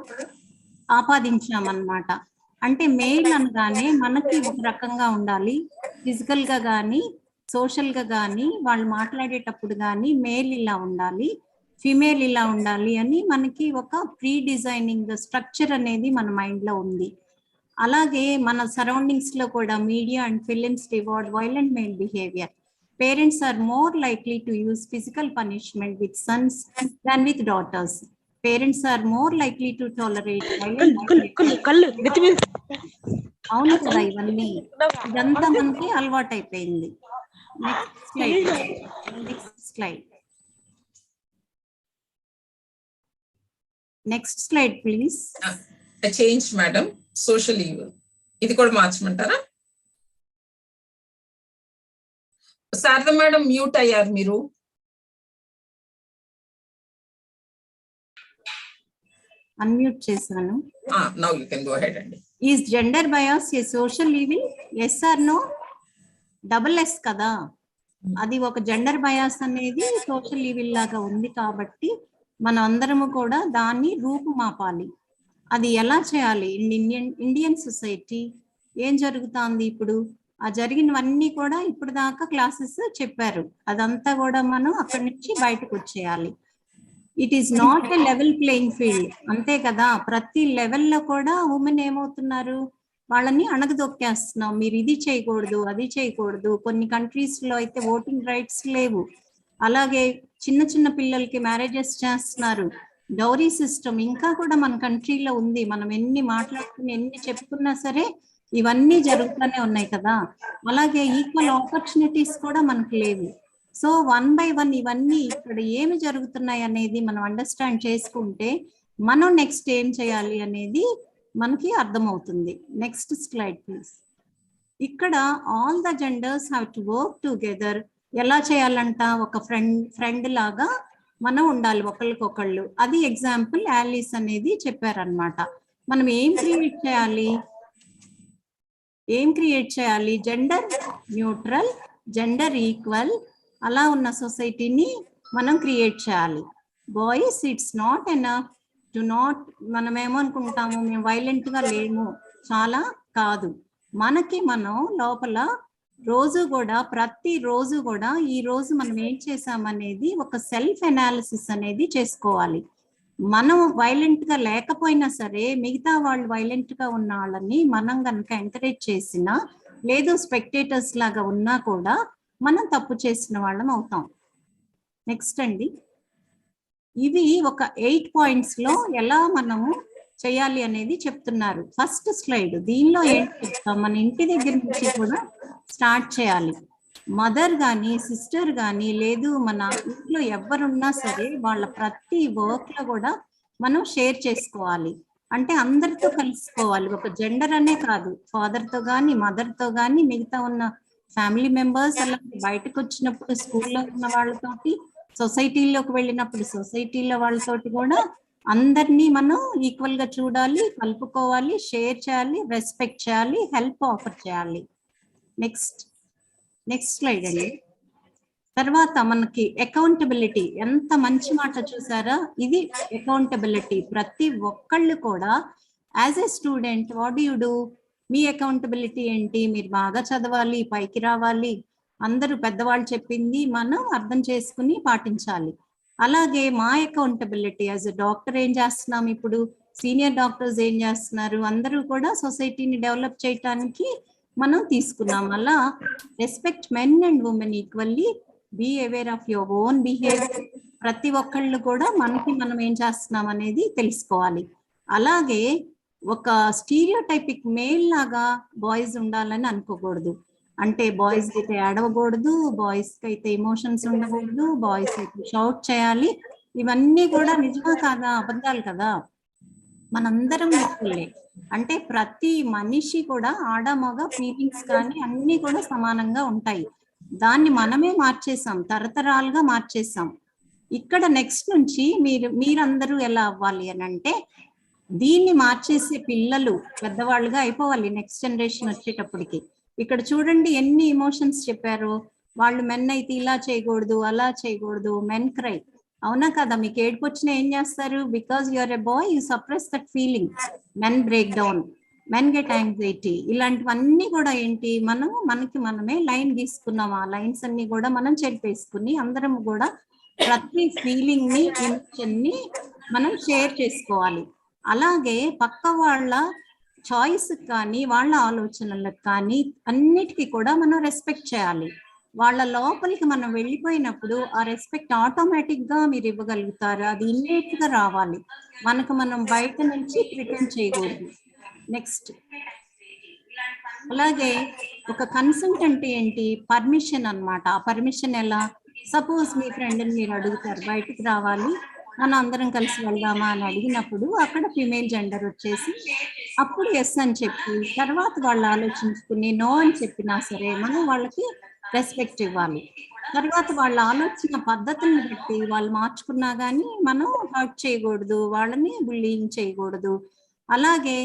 ఆపాదించామన్నమాట. అంటే మేల్ అనగానే మనకి ఒక రకంగా ఉండాలి, ఫిజికల్ గా కానీ సోషల్ గా కానీ వాళ్ళు మాట్లాడేటప్పుడు కానీ మేల్ ఇలా ఉండాలి, ఫిమేల్ ఇలా ఉండాలి అని మనకి ఒక ప్రీ డిజైనింగ్ స్ట్రక్చర్ అనేది మన మైండ్ లో ఉంది. అలాగే మన సరౌండింగ్స్ లో కూడా media and films reward violent male behaviour. Parents are more likely to use physical punishment with sons than with daughters. Parents are more likely to tolerate violent behavior. అవును కదా, ఇవన్నీ ఇదంతా మనకి అలవాటు అయిపోయింది. Next slide. Next slide. Next slide please. Change madam, social evil ఇది కూడా మార్చమంటారా? Sharada madam mute అయ్యారు మీరు. అన్మ్యూట్ చేశాను. Now you can go ahead అండి. Is gender bias a social evil? Yes or no? Double yes కదా, అది ఒక జెండర్ బయాస్ అనేది సోషల్ ఈవిల్ లాగా ఉంది కాబట్టి మనం అందరము కూడా దాన్ని రూపుమాపాలి. అది ఎలా చేయాలి? ఇండియన్ సొసైటీ ఏం జరుగుతుంది ఇప్పుడు, ఆ జరిగినవన్నీ కూడా ఇప్పుడు దాకా క్లాసెస్ చెప్పారు, అదంతా కూడా మనం అక్కడి నుంచి బయటకు వచ్చేయాలి. It is not a level playing field, అంతే కదా. ప్రతి లెవెల్లో కూడా ఉమెన్ ఏమవుతున్నారు, వాళ్ళని అణగదొక్కేస్తున్నాం. మీరు ఇది చేయకూడదు, అది చేయకూడదు. కొన్ని కంట్రీస్ లో అయితే ఓటింగ్ రైట్స్ లేవు. అలాగే చిన్న చిన్న పిల్లలకి మ్యారేజెస్ చేస్తున్నారు. డౌరీ సిస్టమ్ ఇంకా కూడా మన కంట్రీలో ఉంది. మనం ఎన్ని మాట్లాడుకుని ఎన్ని చెప్పుకున్నా సరే ఇవన్నీ జరుగుతూనే ఉన్నాయి కదా. అలాగే ఈక్వల్ ఆపర్చునిటీస్ కూడా మనకు లేవు. సో 1 by 1 ఇవన్నీ ఇక్కడ ఏమి జరుగుతున్నాయి అనేది మనం అండర్స్టాండ్ చేసుకుంటే మనం నెక్స్ట్ ఏం చేయాలి అనేది మనకి అర్థమవుతుంది. Next slide please. ఇక్కడ all the genders have to work together. ఎలా చేయాలంట, ఒక ఫ్రెండ్ లాగా మనం ఉండాలి ఒకళ్ళకొకళ్ళు. అది ఎగ్జాంపుల్ యాలిస్ అనేది చెప్పారనమాట. మనం ఏం క్రియేట్ చేయాలి జెండర్ న్యూట్రల్, జెండర్ ఈక్వల్ అలా ఉన్న సొసైటీని మనం క్రియేట్ చేయాలి. Boys it's not enough to not, మనం ఏమనుకుంటాము మేము వైలెంట్ గా లేము, చాలా కాదు. మనకి మనం లోపల రోజు కూడా ప్రతి రోజు కూడా ఈ రోజు మనం ఏం చేసామనేది ఒక సెల్ఫ్ అనాలిసిస్ అనేది చేసుకోవాలి. మనం వైలెంట్ గా లేకపోయినా సరే మిగతా వాళ్ళు వైలెంట్ గా ఉన్న వాళ్ళని మనం కనుక ఎంకరేజ్ చేసినా లేదు స్పెక్టేటర్స్ లాగా ఉన్నా కూడా మనం తప్పు చేసిన వాళ్ళం అవుతాం. నెక్స్ట్ అండి, ఇవి ఒక 8 points లో ఎలా మనము చేయాలి అనేది చెప్తున్నారు. First slide. దీనిలో ఏంటి చెప్తాం, మన ఇంటి దగ్గర నుంచి కూడా స్టార్ట్ చేయాలి. మదర్ కానీ సిస్టర్ కానీ లేదు మన ఇంట్లో ఎవరున్నా సరే వాళ్ళ ప్రతి వర్క్ లో కూడా మనం షేర్ చేసుకోవాలి. అంటే అందరితో కలుసుకోవాలి. ఒక జెండర్ అనే కాదు, ఫాదర్ తో కానీ మదర్ తో కానీ మిగతా ఉన్న ఫ్యామిలీ మెంబర్స్, అలాగే బయటకు వచ్చినప్పుడు స్కూల్లో ఉన్న వాళ్ళతోటి, సొసైటీలోకి వెళ్ళినప్పుడు సొసైటీలో వాళ్ళతోటి కూడా అందరినీ మనం ఈక్వల్ గా చూడాలి, కలుపుకోవాలి, షేర్ చేయాలి, రెస్పెక్ట్ చేయాలి, హెల్ప్ ఆఫర్ చేయాలి. నెక్స్ట్ స్లైడ్ అండి. తర్వాత మనకి అకౌంటబిలిటీ, ఎంత మంచి మాట చూసారా, ఇది అకౌంటబిలిటీ. ప్రతి ఒక్కళ్ళు కూడా as a student what you do, me accountability ఏంటి, మీరు బాగా చదవాలి, పైకి రావాలి, అందరూ పెద్దవాళ్ళు చెప్పింది మనం అర్థం చేసుకుని పాటించాలి. అలాగే మా అకౌంటబిలిటీ యాజ్ ఎ డాక్టర్ ఏం చేస్తున్నాం, ఇప్పుడు సీనియర్ డాక్టర్స్ ఏం చేస్తున్నారు, అందరూ కూడా సొసైటీని డెవలప్ చేయటానికి మనం తీసుకున్నాం. అలా respect men and women equally, be aware of your own behaviour. ప్రతి ఒక్కళ్ళు కూడా మనకి మనం ఏం చేస్తున్నాం అనేది తెలుసుకోవాలి. అలాగే ఒక స్టీరియోటైపిక్ మేల్ లాగా బాయ్స్ ఉండాలని అనుకోకూడదు. అంటే బాయ్స్ అయితే ఏడవకూడదు, బాయ్స్ కి అయితే ఎమోషన్స్ ఉండకూడదు, బాయ్స్ అయితే షౌట్ చేయాలి. ఇవన్నీ కూడా నిజమా కాదా, అబద్ధాలు కదా. మనందరం ఈక్వల్లే. అంటే ప్రతి మనిషి కూడా ఆడ మగ ఫీలింగ్స్ కానీ అన్ని కూడా సమానంగా ఉంటాయి. దాన్ని మనమే మార్చేసాం, తరతరాలుగా మార్చేసాం. ఇక్కడ నెక్స్ట్ నుంచి మీరందరూ ఎలా అవ్వాలి అని అంటే, దీన్ని మార్చేసే పిల్లలు పెద్దవాళ్ళుగా అయిపోవాలి నెక్స్ట్ జనరేషన్ వచ్చేటప్పటికి. ఇక్కడ చూడండి ఎన్ని ఎమోషన్స్ చెప్పారు. వాళ్ళు మెన్ అయితే ఇలా చేయకూడదు, అలా చేయకూడదు, మెన్ క్రై. అవునా కదా, మీకు ఏడుపు వచ్చినా ఏం చేస్తారు, because you are a boy you suppress that feeling. Men break down, men get anxiety, ఇలాంటివన్నీ కూడా ఏంటి, మనకి మనమే లైన్ గీసుకున్నాం. ఆ లైన్స్ అన్ని కూడా మనం చెరిపేసుకుని అందరం కూడా ప్రతి ఫీలింగ్ ని, ఎమోషన్ ని మనం షేర్ చేసుకోవాలి. అలాగే పక్క వాళ్ళ చాయిస్ కానీ వాళ్ళ ఆలోచనలకు కానీ అన్నిటికీ కూడా మనం రెస్పెక్ట్ చేయాలి. వాళ్ళ లోపలికి మనం వెళ్ళిపోయినప్పుడు ఆ రెస్పెక్ట్ ఆటోమేటిక్ గా మీరు ఇవ్వగలుగుతారు. అది ఇన్నేట్ గా రావాలి, మనం బయట నుంచి ప్రిటెండ్ చేయకూడదు. నెక్స్ట్, అలాగే ఒక కన్సెంట్ అంటే ఏంటి, పర్మిషన్ అన్నమాట. ఆ పర్మిషన్ ఎలా, సపోజ్ మీ ఫ్రెండ్ని మీరు అడుగుతారు బయటికి రావాలి, మనం అందరం కలిసి వెళ్దామా అని అడిగినప్పుడు అక్కడ ఫిమేల్ జెండర్ వచ్చేసి అప్పుడు ఎస్ అని చెప్పి తర్వాత వాళ్ళు ఆలోచించుకుని నో అని చెప్పినా సరే మనం వాళ్ళకి రెస్పెక్ట్ ఇవ్వాలి. తర్వాత వాళ్ళ ఆలోచన పద్ధతులను బట్టి వాళ్ళు మార్చుకున్నా కానీ మనం హర్ట్ చేయకూడదు, వాళ్ళని బుల్లింగ్ చేయకూడదు. అలాగే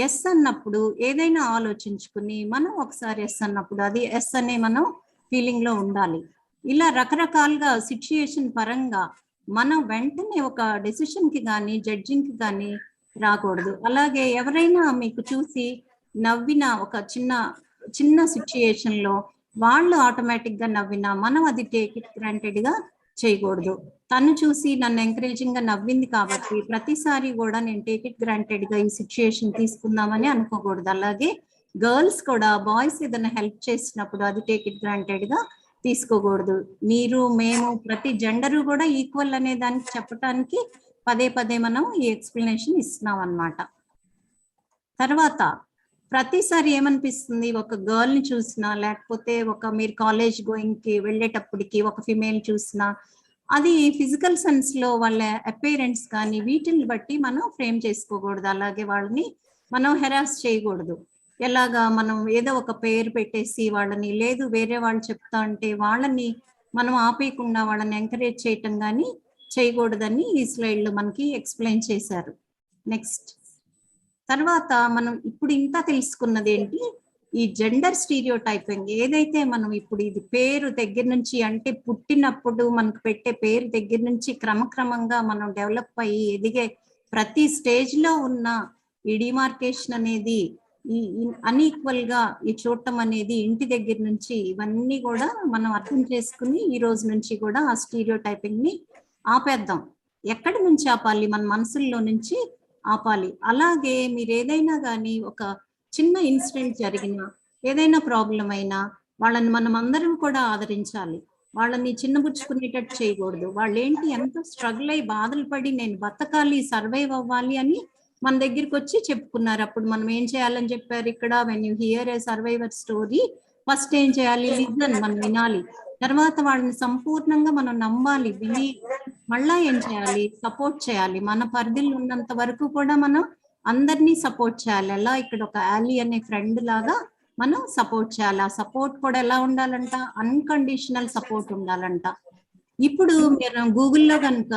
ఎస్ అన్నప్పుడు ఏదైనా ఆలోచించుకుని మనం ఒకసారి ఎస్ అన్నప్పుడు అది ఎస్ అనే మనం ఫీలింగ్ లో ఉండాలి. ఇలా రకరకాలుగా సిచ్యుయేషన్ పరంగా మనం వెంటనే ఒక డెసిషన్ కి కానీ జడ్జింగ్ కి కానీ రాకూడదు. అలాగే ఎవరైనా మీకు చూసి నవ్విన ఒక చిన్న సిచ్యుయేషన్ లో వాళ్ళు ఆటోమేటిక్ గా నవ్వినా మనం అది టేక్ ఇట్ గ్రాంటెడ్ గా చేయకూడదు. తను చూసి నన్ను ఎంకరేజింగ్ గా నవ్వింది కాబట్టి ప్రతిసారి కూడా నేను టేక్ ఇట్ గ్రాంటెడ్ గా ఈ సిచ్యుయేషన్ తీసుకుందామని అనుకోకూడదు. అలాగే గర్ల్స్ కూడా బాయ్స్ ఏదైనా హెల్ప్ చేసినప్పుడు అది టేక్ ఇట్ గ్రాంటెడ్ గా తీసుకోకూడదు. మీరు మేము ప్రతి జెండరు కూడా ఈక్వల్ అనే దానికి చెప్పటానికి పదే మనం ఈ ఎక్స్ప్లెనేషన్ ఇస్తున్నాం అన్నమాట. తర్వాత ప్రతిసారి ఏమనిపిస్తుంది, ఒక గర్ల్ ని చూసినా లేకపోతే మీరు కాలేజ్ గోయింగ్ కి వెళ్ళేటప్పటికి ఒక ఫిమేల్ చూసినా అది ఫిజికల్ సెన్స్ లో వాళ్ళ అపేరెంట్స్ కానీ వీటిని బట్టి మనం ఫ్రేమ్ చేసుకోకూడదు. అలాగే వాళ్ళని మనం హెరాస్ చేయకూడదు. ఎలాగా మనం ఏదో ఒక పేరు పెట్టేసి వాళ్ళని, లేదు వేరే వాళ్ళు చెప్తా అంటే వాళ్ళని మనం ఆపేయకుండా వాళ్ళని ఎంకరేజ్ చేయటం కానీ చేయకూడదని ఈ స్లైడ్ లో మనకి ఎక్స్ప్లెయిన్ చేశారు. నెక్స్ట్, తర్వాత మనం ఇప్పుడు ఇంత తెలుసుకున్నది ఏంటి, ఈ జెండర్ స్టీరియోటైపింగ్ ఏదైతే మనం ఇప్పుడు ఇది పేరు దగ్గర నుంచి, అంటే పుట్టినప్పుడు మనకు పెట్టే పేరు దగ్గర నుంచి క్రమక్రమంగా మనం డెవలప్ అయ్యి ఎదిగే ప్రతి స్టేజ్ లో ఉన్న ఈ డిమార్కేషన్ అనేది, ఈ అన్ఈక్వల్ గా ఈ చూడటం అనేది ఇంటి దగ్గర నుంచి ఇవన్నీ కూడా మనం అర్థం చేసుకుని ఈ రోజు నుంచి కూడా ఆ స్టీరియోటైపింగ్ ని ఆపేద్దాం. ఎక్కడి నుంచి ఆపాలి, మన మనసుల్లో నుంచి ఆపాలి. అలాగే మీరు ఏదైనా కానీ ఒక చిన్న ఇన్సిడెంట్ జరిగినా ఏదైనా ప్రాబ్లం అయినా వాళ్ళని మనం అందరం కూడా ఆదరించాలి. వాళ్ళని చిన్నబుచ్చుకునేటట్టు చేయకూడదు. వాళ్ళు ఏంటి ఎంతో స్ట్రగుల్ అయ్యి బాధలు పడి నేను బతకాలి, సర్వైవ్ అవ్వాలి అని మన దగ్గరికి వచ్చి చెప్పుకున్నారు. అప్పుడు మనం ఏం చేయాలని చెప్పారు ఇక్కడ, when you here A survivor story first ఏం చేయాలి, లిజన్, మనం వినాలి. తర్వాత వాళ్ళని సంపూర్ణంగా మనం నమ్మాలి, విని మళ్ళా ఏం చేయాలి, సపోర్ట్ చేయాలి. మన పరిధిలో ఉన్నంత వరకు కూడా మనం అందరినీ సపోర్ట్ చేయాలి. అలా ఇక్కడ ఒక ఆలీ అనే ఫ్రెండ్ లాగా మనం సపోర్ట్ చేయాలి. ఆ సపోర్ట్ కూడా ఎలా ఉండాలంట, అన్కండిషనల్ సపోర్ట్ ఉండాలంట. ఇప్పుడు మీరు గూగుల్లో కనుక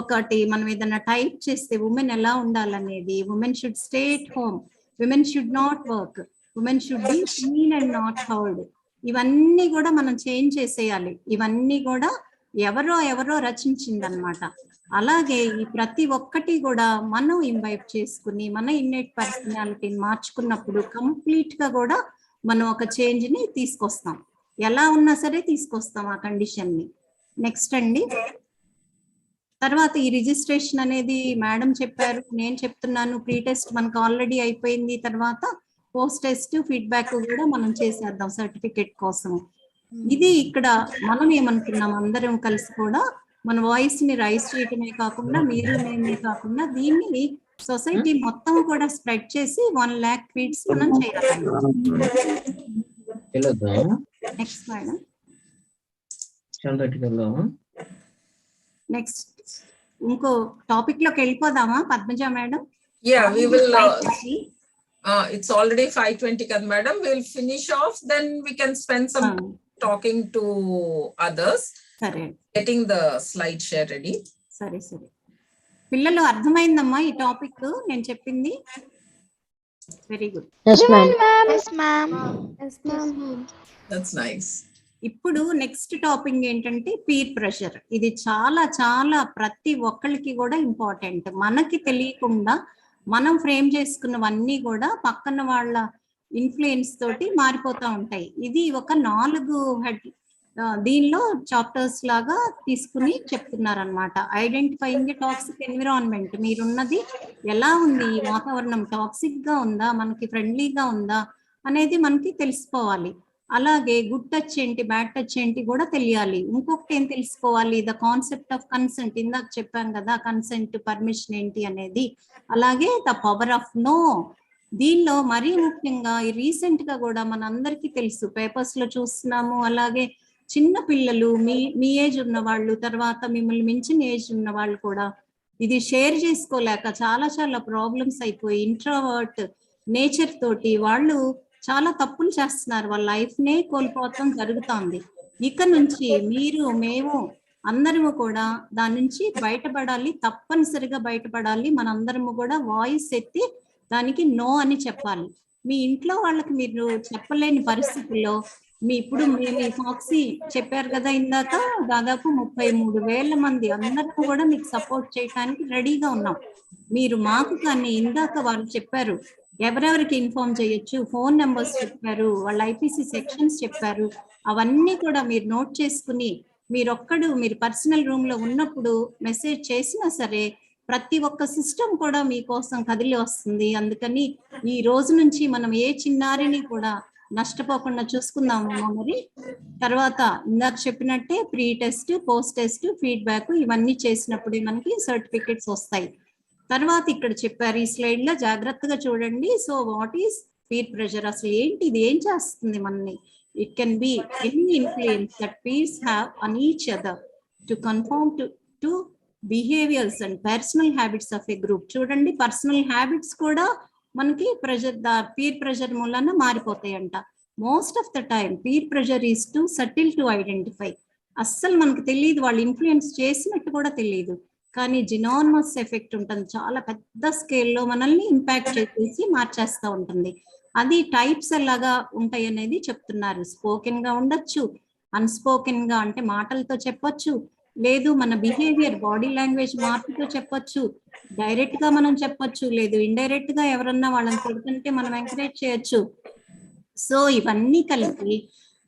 ఒకటి మనం ఏదైనా టైప్ చేస్తే ఉమెన్ ఎలా ఉండాలనేది, women should stay at home, women should not work, women should be seen and not heard, ఇవన్నీ కూడా మనం చేంజ్ చేసేయాలి. ఇవన్నీ కూడా ఎవరో రచించిందనమాట. అలాగే ఈ ప్రతి ఒక్కటి కూడా మనం ఇంవైబ్ చేసుకుని మన ఇన్నెట్ పర్సనాలిటీని మార్చుకున్నప్పుడు కంప్లీట్ గా కూడా మనం ఒక చేంజ్ ని తీసుకొస్తాం. ఎలా ఉన్నా సరే తీసుకొస్తాం ఆ కండిషన్ ని. నెక్స్ట్ అండి, తర్వాత ఈ రిజిస్ట్రేషన్ అనేది మేడం చెప్పారు, నేను చెప్తున్నాను. ప్రీ టెస్ట్ మనకు ఆల్రెడీ అయిపోయింది. తర్వాత పోస్ట్ టెస్ట్ ఫీడ్బ్యాక్ కూడా మనం చేసేద్దాం సర్టిఫికెట్ కోసం. ఇది ఇక్కడ మనం ఏమనుకున్నాం, అందరం కలిసి కూడా మన వాయిస్ ని రైజ్ చేయటమే కాకుండా మీరు మేమే కాకుండా దీన్ని సొసైటీ మొత్తం కూడా స్ప్రెడ్ చేసి 1 lakh ట్వీట్స్ మనం చేయాలి. నెక్స్ట్ మేడం, నెక్స్ట్ ఇంకో టాపిక్ లోకి వెళ్ళిపోదామా Padmaja madam? Yeah, we will. It's already 5:20, madam. We'll finish off. Then we can spend some talking to others. Getting the slide share ready. సరే. పిల్లలు అర్థమైందమ్మా ఈ టాపిక్ నేను చెప్పింది? Very good. Yes ma'am. That's nice. ఇప్పుడు next topic ఏంటంటే peer pressure. ఇది చాలా చాలా ప్రతి ఒక్కరికి కూడా ఇంపార్టెంట్. మనకి తెలియకుండా మనం ఫ్రేమ్ చేసుకున్నవన్నీ కూడా పక్కన వాళ్ళ ఇన్ఫ్లుయెన్స్ తోటి మారిపోతూ ఉంటాయి. ఇది ఒక 4 హెడ్ దీనిలో చాప్టర్స్ లాగా తీసుకుని చెప్తున్నారనమాట. Identifying toxic environment. మీరున్నది ఎలా ఉంది, ఈ వాతావరణం టాక్సిక్ గా ఉందా, మనకి ఫ్రెండ్లీగా ఉందా అనేది మనకి తెలుసుకోవాలి. అలాగే గుడ్ టచ్ ఏంటి, బ్యాడ్ టచ్ ఏంటి కూడా తెలియాలి. ఇంకొకటి ఏం తెలుసుకోవాలి, ద కాన్సెప్ట్ ఆఫ్ కన్సెంట్. ఇందాక చెప్పాం కదా కన్సెంట్, పర్మిషన్ ఏంటి అనేది. అలాగే ద పవర్ ఆఫ్ నో. దీనిలో మరీ ముఖ్యంగా ఈ రీసెంట్ గా కూడా మన అందరికీ తెలుసు, పేపర్స్ లో చూస్తున్నాము. అలాగే చిన్న పిల్లలు, మీ ఏజ్ ఉన్న వాళ్ళు, తర్వాత మిమ్మల్ని మించిన ఏజ్ ఉన్న వాళ్ళు కూడా ఇది షేర్ చేసుకోలేక చాలా చాలా ప్రాబ్లమ్స్ అయిపోయి ఇంట్రోవర్ట్ నేచర్ తోటి వాళ్ళు చాలా తప్పులు చేస్తున్నారు. వాళ్ళ లైఫ్ నే కోల్పోవటం జరుగుతోంది. ఇక నుంచి మీరు మేము అందరము కూడా దాని నుంచి బయటపడాలి, తప్పనిసరిగా బయటపడాలి. మనందరము కూడా వాయిస్ ఎత్తి దానికి నో అని చెప్పాలి. మీ ఇంట్లో వాళ్ళకి మీరు చెప్పలేని పరిస్థితుల్లో ఇప్పుడు మేము ఫాక్సీ చెప్పారు కదా ఇందాక, దాదాపు 33,000 మంది అందరం కూడా మీకు సపోర్ట్ చేయడానికి రెడీగా ఉన్నాం. మీరు మాకు కానీ ఇందాక వాళ్ళు చెప్పారు ఎవరెవరికి ఇన్ఫార్మ్ చేయొచ్చు, ఫోన్ నెంబర్స్ చెప్పారు, వాళ్ళ ఐపీసీ సెక్షన్స్ చెప్పారు. అవన్నీ కూడా మీరు నోట్ చేసుకుని మీరు పర్సనల్ రూమ్ లో ఉన్నప్పుడు మెసేజ్ చేసినా సరే ప్రతి ఒక్క సిస్టమ్ కూడా మీకోసం కదిలి వస్తుంది. అందుకని ఈ రోజు నుంచి మనం ఏ చిన్నారిని కూడా నష్టపోకుండా చూసుకుందాము. మరి తర్వాత ఇందాక చెప్పినట్టే pre test, post test, feedback ఇవన్నీ చేసినప్పుడే మనకి సర్టిఫికెట్స్ వస్తాయి. తర్వాత ఇక్కడ చెప్పారు ఈ స్లైడ్ లో జాగ్రత్తగా చూడండి. So what is peer pressure, అసలు ఏంటి, ఇది ఏం చేస్తుంది మనని? It can be any influence that peers have on each other to conform to behaviours and personal habits of a group. చూడండి పర్సనల్ హ్యాబిట్స్ కూడా మనకి పీర్ ప్రెషర్ మూలన మారిపోతాయంట. Most of the time peer pressure is too subtle to identify. అస్సలు మనకు తెలియదు, వాళ్ళు influence చేసినట్టు కూడా తెలియదు, కానీ జినార్మస్ ఎఫెక్ట్ ఉంటుంది. చాలా పెద్ద స్కేల్లో మనల్ని ఇంపాక్ట్ చేసేసి మార్చేస్తూ ఉంటుంది. అది టైప్స్ ఎలాగా ఉంటాయి అనేది చెప్తున్నారు. స్పోకెన్ గా ఉండొచ్చు, అన్స్పోకెన్ గా అంటే మాటలతో చెప్పొచ్చు, లేదు మన బిహేవియర్ బాడీ లాంగ్వేజ్ మార్పుతో చెప్పొచ్చు, డైరెక్ట్ గా మనం చెప్పొచ్చు, లేదు ఇండైరెక్ట్ గా ఎవరన్నా వాళ్ళని తిడుతుంటే మనం ఎంకరేజ్ చేయొచ్చు. సో ఇవన్నీ కలిపి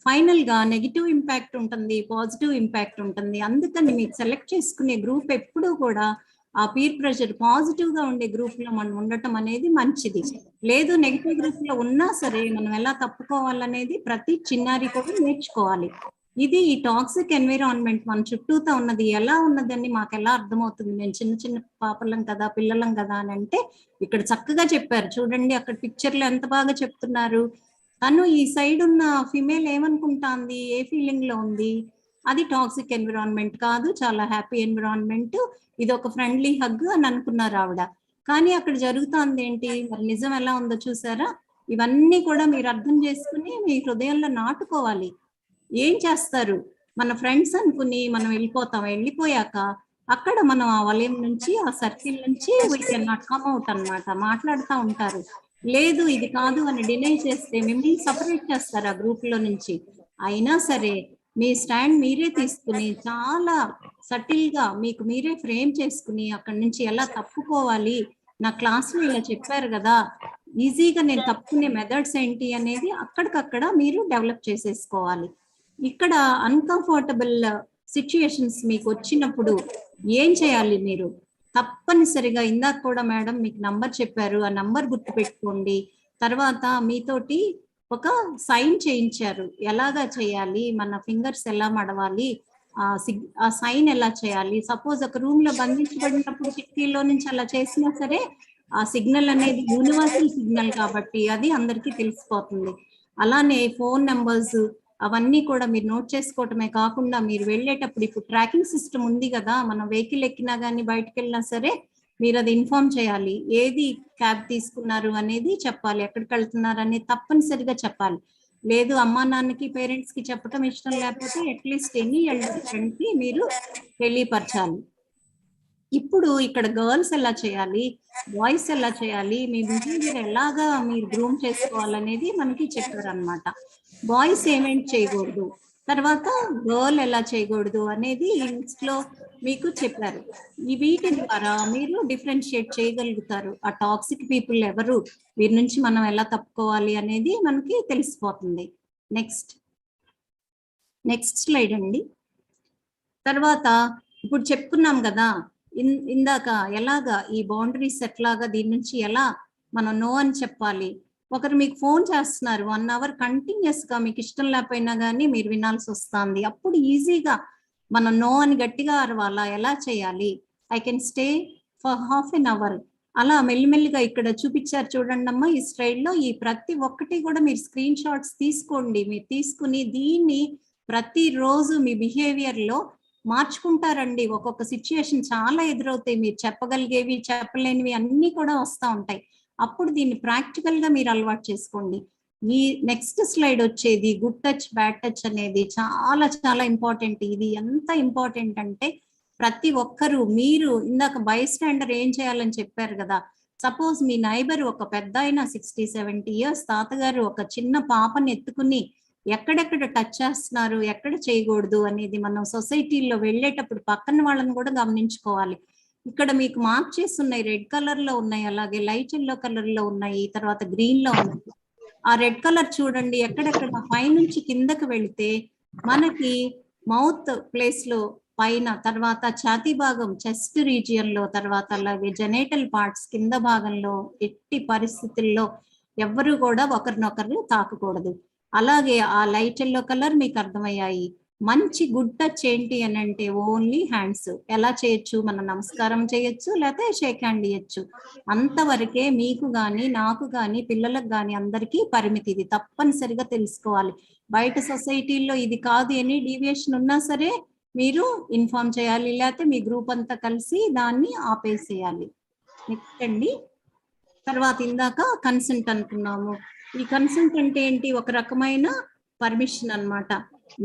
ఫైనల్ గా నెగిటివ్ ఇంపాక్ట్ ఉంటుంది, పాజిటివ్ ఇంపాక్ట్ ఉంటుంది. అందుకని మీకు సెలెక్ట్ చేసుకునే గ్రూప్ ఎప్పుడూ కూడా ఆ పీర్ ప్రెషర్ పాజిటివ్ గా ఉండే గ్రూప్ లో మనం ఉండటం అనేది మంచిది. లేదు నెగిటివ్ గ్రూప్ లో ఉన్నా సరే మనం ఎలా తప్పుకోవాలనేది ప్రతి చిన్నారి కూడా నేర్చుకోవాలి. ఇది ఈ టాక్సిక్ ఎన్విరాన్మెంట్ మన చుట్టూతో ఉన్నది ఎలా ఉన్నదని మాకు ఎలా అర్థమవుతుంది? మేము చిన్న చిన్న పాపలం కదా, పిల్లలం కదా అని అంటే ఇక్కడ చక్కగా చెప్పారు. చూడండి అక్కడ పిక్చర్లు ఎంత బాగా చెప్తున్నారు. తను ఈ సైడ్ ఉన్న ఫిమేల్ ఏమనుకుంటాంది, ఏ ఫీలింగ్ లో ఉంది, అది టాక్సిక్ ఎన్విరాన్మెంట్ కాదు, చాలా హ్యాపీ ఎన్విరాన్మెంట్, ఇది ఒక ఫ్రెండ్లీ హగ్ అని అనుకున్నారు ఆవిడ. కానీ అక్కడ జరుగుతోంది ఏంటి, మరి నిజం ఎలా ఉందో చూసారా? ఇవన్నీ కూడా మీరు అర్థం చేసుకుని మీ హృదయంలో నాటుకోవాలి. ఏం చేస్తారు, మన ఫ్రెండ్స్ అనుకుని మనం వెళ్ళిపోతాం. వెళ్ళిపోయాక అక్కడ మనం ఆ వలయం నుంచి, ఆ సర్కిల్ నుంచి we can not come out అన్నమాట. మాట్లాడుతూ ఉంటారు, లేదు ఇది కాదు అని డినై చేస్తే మిమ్మల్ని సపరేట్ చేస్తారు ఆ గ్రూప్ లో నుంచి. అయినా సరే మీ స్టాండ్ మీరే తీసుకుని చాలా సటిల్ గా మీకు మీరే ఫ్రేమ్ చేసుకుని అక్కడి నుంచి ఎలా తప్పుకోవాలి, నా క్లాస్లో ఇలా చెప్పారు కదా, ఈజీగా నేను తప్పుకునే మెథడ్స్ ఏంటి అనేది అక్కడికక్కడ మీరు డెవలప్ చేసేసుకోవాలి. ఇక్కడ అన్కంఫర్టబుల్ సిచ్యుయేషన్స్ మీకు వచ్చినప్పుడు ఏం చేయాలి మీరు? తప్పనిసరిగా ఇందాక కూడా మేడం మీకు నంబర్ చెప్పారు, ఆ నంబర్ గుర్తుపెట్టుకోండి. తర్వాత మీతోటి ఒక సైన్ చేయించారు, ఎలాగా చేయాలి, మన ఫింగర్స్ ఎలా మడవాలి, ఆ సైన్ ఎలా చేయాలి. సపోజ్ ఒక రూమ్ లో బంధించబడినప్పుడు కిటికీలో నుంచి అలా చేసినా సరే ఆ సిగ్నల్ అనేది యూనివర్సల్ సిగ్నల్ కాబట్టి అది అందరికీ తెలిసిపోతుంది. అలానే ఫోన్ నెంబర్స్ అవన్నీ కూడా మీరు నోట్ చేసుకోవటమే కాకుండా మీరు వెళ్ళేటప్పుడు ఇప్పుడు ట్రాకింగ్ సిస్టమ్ ఉంది కదా, మనం వెహికల్ ఎక్కినా కానీ బయటకు వెళ్ళినా సరే మీరు అది ఇన్ఫార్మ్ చేయాలి. ఏది క్యాబ్ తీసుకున్నారు అనేది చెప్పాలి, ఎక్కడికి వెళ్తున్నారు అనేది తప్పనిసరిగా చెప్పాలి. లేదు అమ్మా నాన్నకి పేరెంట్స్ కి చెప్పటం ఇష్టం లేకపోతే అట్లీస్ట్ ఎనీ ఎల్డర్ ఫ్రెండ్ కి మీరు తెలియపరచాలి. ఇప్పుడు ఇక్కడ గర్ల్స్ ఎలా చేయాలి, బాయ్స్ ఎలా చేయాలి, మీ బిహేవియర్ ఎలాగా మీరు గ్రూమ్ చేసుకోవాలనేది మనకి చెప్పారనమాట. బాయ్స్ ఏమేంటి చేయకూడదు, తర్వాత గర్ల్ ఎలా చేయకూడదు అనేది ఈ లిస్ట్ లో మీకు చెప్పారు. ఈ వీటి ద్వారా మీరు డిఫరెన్షియేట్ చేయగలుగుతారు. ఆ టాక్సిక్ పీపుల్ ఎవరు, వీరి నుంచి మనం ఎలా తప్పుకోవాలి అనేది మనకి తెలిసిపోతుంది. నెక్స్ట్ స్లైడ్ అండి. తర్వాత ఇప్పుడు చెప్పుకున్నాం కదా ఇందాక ఎలాగా ఈ బౌండరీస్ ఎట్లాగా దీని నుంచి ఎలా మనం నో అని చెప్పాలి. ఒకరు మీకు ఫోన్ చేస్తున్నారు 1 hour కంటిన్యూస్ గా, మీకు ఇష్టం లేకపోయినా కానీ మీరు వినాల్సి వస్తుంది. అప్పుడు ఈజీగా మనం నో అని గట్టిగా అరవాలా, ఎలా చేయాలి, I can stay for ½ an hour. అలా మెల్లిమెల్లిగా ఇక్కడ చూపించారు చూడండి అమ్మా ఈ స్లైడ్ లో. ఈ ప్రతి ఒక్కటి కూడా మీరు స్క్రీన్ షాట్స్ తీసుకోండి. మీరు తీసుకుని దీన్ని ప్రతిరోజు మీ బిహేవియర్ లో మార్చుకుంటారండి. ఒక్కొక్క సిచ్యుయేషన్ చాలా ఎదురవుతాయి, మీరు చెప్పగలిగేవి చెప్పలేనివి అన్ని కూడా వస్తూ ఉంటాయి. అప్పుడు దీన్ని ప్రాక్టికల్ గా మీరు అలవాటు చేసుకోండి. ఈ నెక్స్ట్ స్లైడ్ వచ్చేది గుడ్ టచ్ బ్యాడ్ టచ్ అనేది చాలా చాలా ఇంపార్టెంట్. ఇది ఎంత ఇంపార్టెంట్ అంటే ప్రతి ఒక్కరు, మీరు ఇందాక బై స్టాండర్ ఏం చేయాలని చెప్పారు కదా, సపోజ్ మీ నైబర్ ఒక పెద్ద అయినా 60-70 years తాతగారు ఒక చిన్న పాపని ఎత్తుకుని ఎక్కడెక్కడ టచ్ చేస్తున్నారు, ఎక్కడ చేయకూడదు అనేది మనం సొసైటీలో వెళ్ళేటప్పుడు పక్కన వాళ్ళని కూడా గమనించుకోవాలి. ఇక్కడ మీకు మార్క్ చేసి ఉన్నాయి, రెడ్ కలర్ లో ఉన్నాయి, అలాగే లైట్ ఎల్లో కలర్ లో ఉన్నాయి, తర్వాత గ్రీన్ లో ఉన్నాయి. ఆ రెడ్ కలర్ చూడండి, ఎక్కడెక్కడ పైనుంచి కిందకి వెళితే మనకి మౌత్ ప్లేస్ లో పైన, తర్వాత ఛాతీ భాగం చెస్ట్ రీజియన్ లో, తర్వాత అలాగే జెనేటల్ పార్ట్స్ కింద భాగంలో ఎట్టి పరిస్థితుల్లో ఎవ్వరు కూడా ఒకరినొకరు తాకకూడదు. అలాగే ఆ లైట్ ఎల్లో కలర్ మీకు అర్థమయ్యాయి. మంచి గుడ్ టచ్ ఏంటి అని అంటే ఓన్లీ హ్యాండ్స్. ఎలా చేయొచ్చు, మనం నమస్కారం చేయొచ్చు, లేకపోతే షేక్ హ్యాండ్ ఇవ్వచ్చు. అంతవరకే మీకు గాని నాకు గాని పిల్లలకు గాని అందరికీ పరిమితి. ఇది తప్పనిసరిగా తెలుసుకోవాలి. బయట సొసైటీల్లో ఇది కాదు, ఎనీ డీవియేషన్ ఉన్నా సరే మీరు ఇన్ఫార్మ్ చేయాలి, లేకపోతే మీ గ్రూప్ అంతా కలిసి దాన్ని ఆపేసేయాలి. నెక్స్ట్ అండి. తర్వాత ఇందాక కన్సెంట్ అనుకున్నాము. ఈ కన్సెంట్ అంటే ఏంటి, ఒక రకమైన పర్మిషన్ అన్నమాట.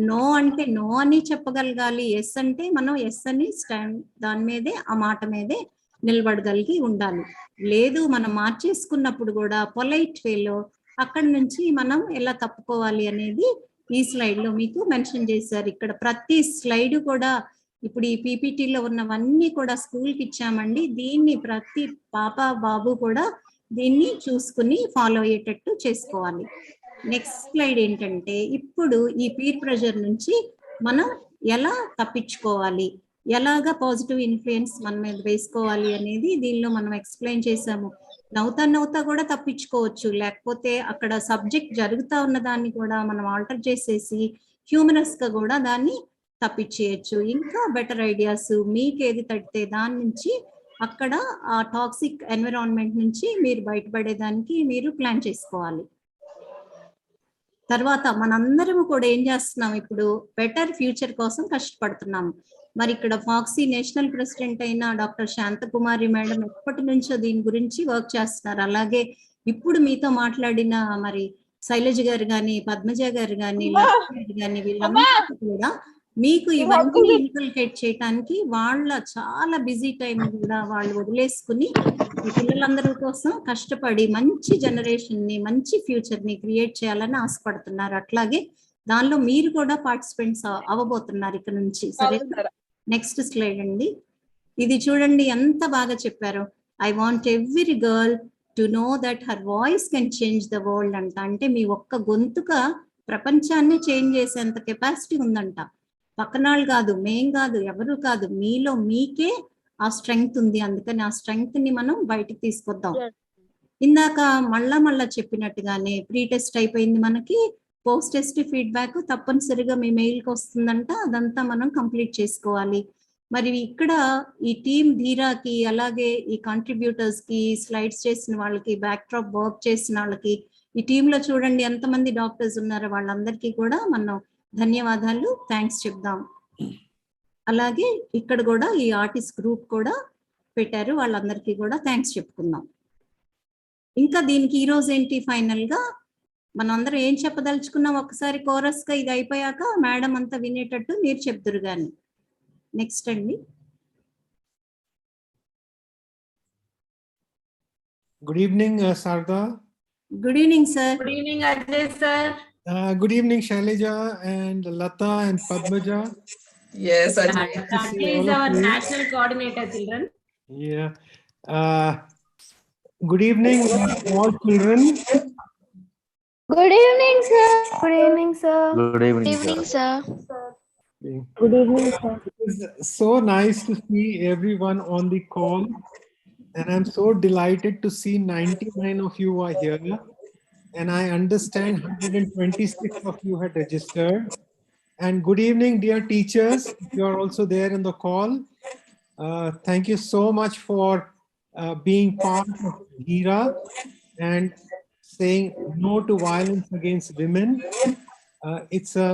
నో అంటే నో అని చెప్పగలగాలి, ఎస్ అంటే మనం ఎస్ అని స్టాండ్ దాని మీదే, ఆ మాట మీదే నిలబడగలిగి ఉండాలి. లేదు మనం మార్చేసుకున్నప్పుడు కూడా పొలైట్ వేలో అక్కడి నుంచి మనం ఎలా తప్పుకోవాలి అనేది ఈ స్లైడ్ లో మీకు మెన్షన్ చేశారు. ఇక్కడ ప్రతి స్లైడ్ కూడా ఇప్పుడు ఈ పీపీటీలో ఉన్నవన్నీ కూడా స్కూల్కి ఇచ్చామండి. దీన్ని ప్రతి పాప బాబు కూడా దీన్ని చూసుకుని ఫాలో అయ్యేటట్టు చేసుకోవాలి. నెక్స్ట్ స్లైడ్ ఏంటంటే ఇప్పుడు ఈ పీర్ ప్రెషర్ నుంచి మనం ఎలా తప్పించుకోవాలి, ఎలాగా పాజిటివ్ ఇన్ఫ్లుయెన్స్ మన మీద వేసుకోవాలి అనేది దీనిలో మనం ఎక్స్ప్లెయిన్ చేసాము. నవ్వుతా కూడా తప్పించుకోవచ్చు, లేకపోతే అక్కడ సబ్జెక్ట్ జరుగుతా ఉన్న దాన్ని కూడా మనం ఆల్టర్ చేసేసి హ్యూమరస్ గా కూడా దాన్ని తప్పించేయచ్చు. ఇంకా బెటర్ ఐడియాస్ మీకు ఏది తడితే దాని నుంచి అక్కడ ఆ టాక్సిక్ ఎన్విరాన్మెంట్ నుంచి మీరు బయటపడేదానికి మీరు ప్లాన్ చేసుకోవాలి. తర్వాత మనందరం కూడా ఏం చేస్తున్నాం, ఇప్పుడు బెటర్ ఫ్యూచర్ కోసం కష్టపడుతున్నాము. మరి ఇక్కడ ఫాక్సీ నేషనల్ ప్రెసిడెంట్ అయిన డాక్టర్ శాంతకుమారి మేడం ఎప్పటి నుంచో దీని గురించి వర్క్ చేస్తున్నారు. అలాగే ఇప్పుడు మీతో మాట్లాడిన మరి శైలజ గారు కానీ, పద్మజ గారు కానీ, లక్ష్మి గారు కానీ, వీళ్ళందరూ కూడా మీకు ఇవన్నీ ఇన్కల్కేట్ చేయడానికి వాళ్ళ చాలా బిజీ టైం కూడా వాళ్ళు వదిలేసుకుని ఈ పిల్లలందరి కోసం కష్టపడి మంచి జనరేషన్ ని, మంచి ఫ్యూచర్ ని క్రియేట్ చేయాలని ఆశపడుతున్నారు. అట్లాగే దానిలో మీరు కూడా పార్టిసిపెంట్స్ అవ్వబోతున్నారు ఇక్కడ నుంచి. సరే, నెక్స్ట్ స్లైడ్ అండి. ఇది చూడండి ఎంత బాగా చెప్పారో. I want every girl to know that her voice can change the world అంట. అంటే మీ ఒక్క గొంతుక ప్రపంచాన్ని చేంజ్ చేసేంత కెపాసిటీ ఉందంట. పక్కనాళ్ళు కాదు, మేం కాదు, ఎవరు కాదు, మీలో మీకే ఆ స్ట్రెంగ్త్ ఉంది. అందుకని ఆ స్ట్రెంగ్త్ ని మనం బయటకు తీసుకొద్దాం. ఇందాక మళ్ళా చెప్పినట్టుగానే ప్రీ టెస్ట్ అయిపోయింది, మనకి పోస్ట్ టెస్ట్ ఫీడ్బ్యాక్ తప్పనిసరిగా మీ మెయిల్కి వస్తుందంట. అదంతా మనం కంప్లీట్ చేసుకోవాలి. మరి ఇక్కడ ఈ టీమ్ ధీరాకి, అలాగే ఈ కాంట్రిబ్యూటర్స్ కి, స్లైడ్స్ చేసిన వాళ్ళకి, బ్యాక్ డ్రాప్ వర్క్ చేసిన వాళ్ళకి, ఈ టీంలో చూడండి ఎంతమంది డాక్టర్స్ ఉన్నారో వాళ్ళందరికీ కూడా మనం ధన్యవాదాలు, థ్యాంక్స్ చెప్దాం. అలాగే ఇక్కడ కూడా ఈ ఆర్టిస్ట్ గ్రూప్ కూడా పెట్టారు, వాళ్ళందరికీ కూడా థ్యాంక్స్ చెప్పుకుందాం. ఇంకా దీనికి ఈరోజు ఏంటి, ఫైనల్ గా మనం అందరం ఏం చెప్పదలుచుకున్నాం ఒకసారి కోరస్ గా ఇది అయిపోయాక మేడం అంతా వినేటట్టు మీరు చెప్తురు గాని. నెక్స్ట్ అండి. Good evening, Sarda. Good evening, sir. Good evening, Ajay sir. Good evening, Shailaja and Lata and Padmaja. Yes, Ajay. Ajay is our national coordinator, children. Yeah. Good evening, all children. Good evening, sir. Good evening, sir. Good evening, sir. Good evening, sir. It's so nice to see everyone on the call, and I'm so delighted to see 99 of you are here, and I understand 126 of you had registered. And good evening, dear teachers. You are also there in the call. Thank you so much for being part of DHEERA and saying no to violence against women. It's a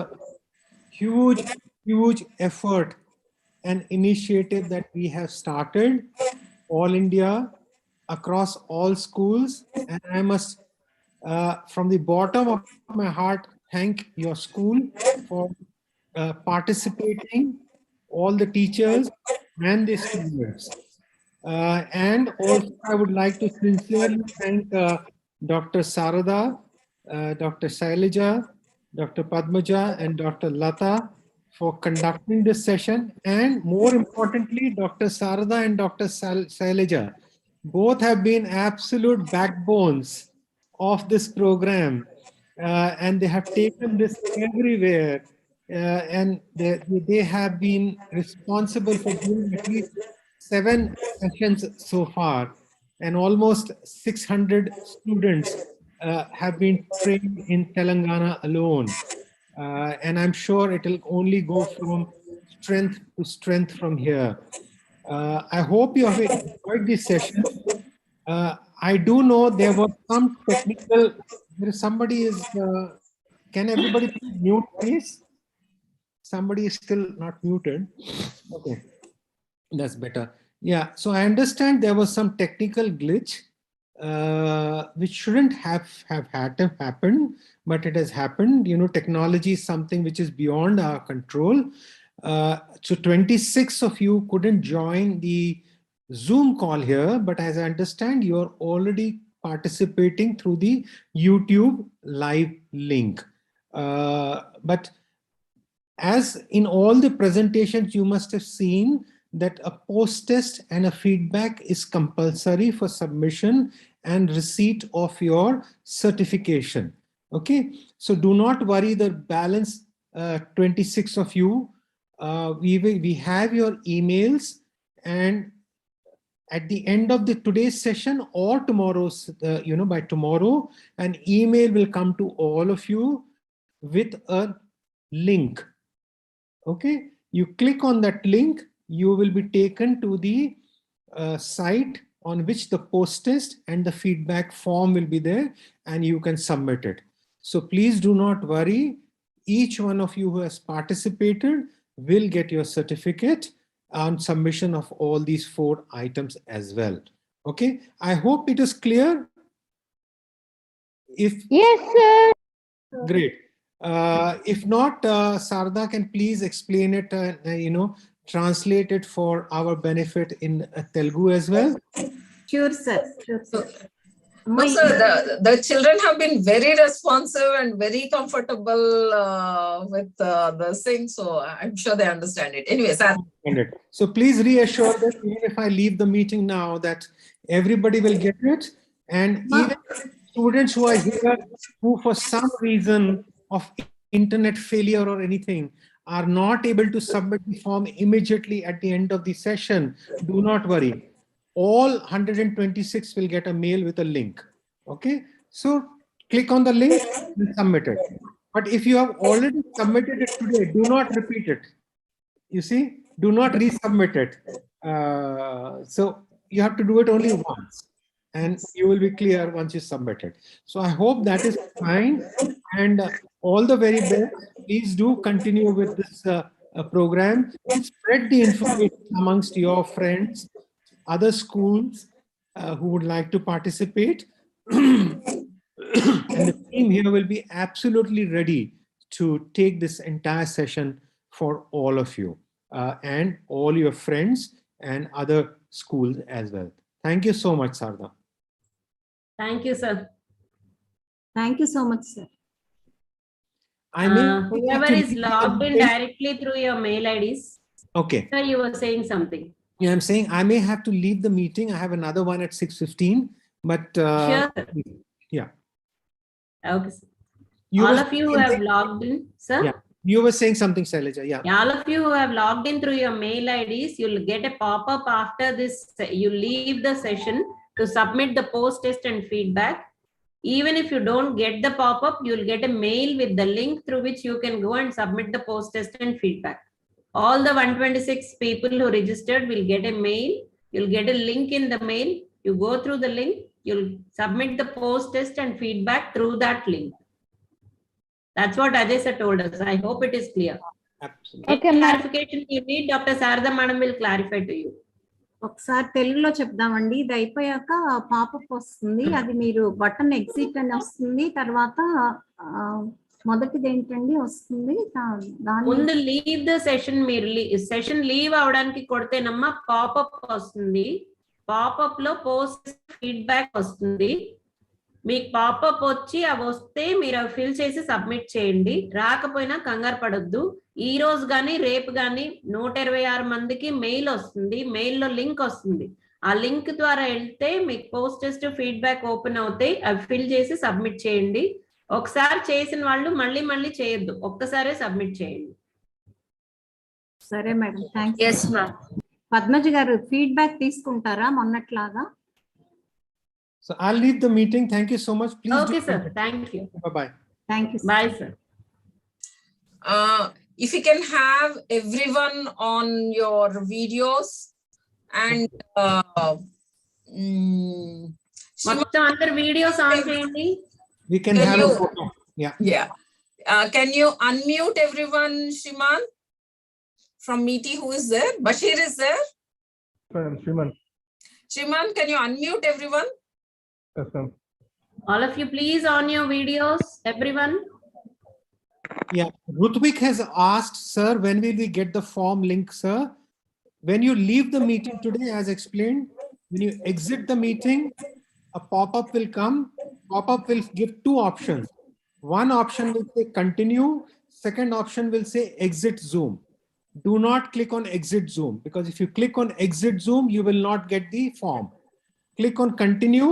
huge effort and initiative that we have started all India, across all schools, and I must from the bottom of my heart thank your school for participating, all the teachers and the students. And also I would like to sincerely thank Dr. Sarada, Dr. Shailaja, Dr. Padmaja and Dr. Lata for conducting this session, and more importantly, Dr. Sarada and Dr. Shailaja. Both have been absolute backbones of this program, and they have taken this everywhere, and they have been responsible for doing at least 7 sessions so far, and almost 600 students have been trained in Telangana alone. And I'm sure it will only go from strength to strength from here. I hope you have enjoyed this session. I do know there was some technical, somebody is, can everybody please mute, please? Somebody is still not muted. Okay, that's better. Yeah, so I understand there was some technical glitch which shouldn't have had to happen, but it has happened. You know, technology is something which is beyond our control. So 26 of you couldn't join the Zoom call here, but as I understand, you're already participating through the YouTube live link. But as in all the presentations, you must have seen that a post test and a feedback is compulsory for submission and receipt of your certification. Okay, so do not worry, the balance 26 of you, we have your emails, and at the end of today's session or tomorrow's, by tomorrow, an email will come to all of you with a link. Okay, you click on that link, you will be taken to the site on which the post test and the feedback form will be there, and you can submit it. So please do not worry. Each one of you who has participated will get your certificate on submission of all these 4 items as well. Okay, I hope it is clear. Yes, sir. Great. If not, Sarda can please explain it, translate it for our benefit in Telugu as well. Sure, sir. Sure, sir. No, sir, the children have been very responsive and very comfortable with the thing. So I'm sure they understand it. Anyways, so please reassure them, even if I leave the meeting now, that everybody will get it. And even students who are here, who for some reason of internet failure or anything, are not able to submit the form immediately at the end of the session, do not worry. All 126 will get a mail with a link. Okay, so click on the link and submit it. But if you have already submitted it today, do not repeat it. You see, do not resubmit it. So you have to do it only once, and you will be clear once you submit it. So I hope that is fine, and all the very best. Please do continue with this program. Spread the information amongst your friends, other schools who would like to participate. And the team here will be absolutely ready to take this entire session for all of you and all your friends and other schools as well. Thank you so much, Sarda. Thank you, sir. Thank you so much, sir. Whoever is logged in directly through your mail IDs. Okay. Sir, you were saying something. Yeah, I'm saying I may have to leave the meeting. I have another one at 6:15, but sure. Yeah. Okay. All of you who have logged in, sir. Yeah. You were saying something, Shailaja. Yeah. All of you who have logged in through your mail IDs, you'll get a pop-up after this. You leave the session to submit the post test and feedback. Even if you don't get the pop-up, you'll get a mail with the link through which you can go and submit the post test and feedback. All the 126 people who registered will get a mail. You'll get a link in the mail. You go through the link. You'll submit the post test and feedback through that link. That's what Ajay sir told us. I hope it is clear. Absolutely. Okay, clarification you need, Dr. Sarada Madam will clarify to you. ఒకసారి తెలుగులో చెప్దామండి. ఇది అయిపోయాక popup వస్తుంది, అది మీరు button exit అని వస్తుంది. తర్వాత మొదటిది ఏంటండి వస్తుంది, ముందు లీవ్ ద సెషన్, మీరు సెషన్ లీవ్ అవడానికి కొడితేనమ్మా పాపప్ వస్తుంది. పాపప్ లో పోస్ట్ ఫీడ్బ్యాక్ వస్తుంది. మీకు పాపప్ వచ్చి అవి వస్తే మీరు అవి ఫిల్ చేసి సబ్మిట్ చేయండి. రాకపోయినా కంగారు పడొద్దు. ఈ రోజు కానీ రేపు కానీ 126 మందికి మెయిల్ వస్తుంది. మెయిల్లో లింక్ వస్తుంది. ఆ లింక్ ద్వారా వెళ్తే మీకు పోస్ట్ టెస్ట్ ఫీడ్బ్యాక్ ఓపెన్ అవుతాయి. అవి ఫిల్ చేసి సబ్మిట్ చేయండి. ఒకసారి చేసిన వాళ్ళు మళ్ళీ మళ్ళీ చేయొద్దు, ఒక్కసారే సబ్మిట్ చేయండి. సరే మేడం, థ్యాంక్స్. పద్మజ గారు ఫీడ్బ్యాక్ తీసుకుంటారా మొన్నట్లాగా? So I'll leave the meeting. Thank you so much. Please. Okay, sir. Thank you. Bye-bye. Thank you. Bye, sir. If you can have everyone on your videos and మొత్తం అందరు videos on చేయండి. We can have a photo. Yeah. Yeah. Can you unmute everyone, Shriman? From Meeti, who is there? Bashir is there? Shriman. Shriman, can you unmute everyone? Yes, ma'am. All of you, please on your videos, everyone. Yeah, Rutvik has asked, sir, when will we get the form link, sir? When you leave the meeting today, as explained, when you exit the meeting, a pop-up will come. Pop-up will give two options. One option will say continue. Second option will say exit Zoom. Do not click on exit Zoom, because if you click on exit Zoom, you will not get the form. Click on continue.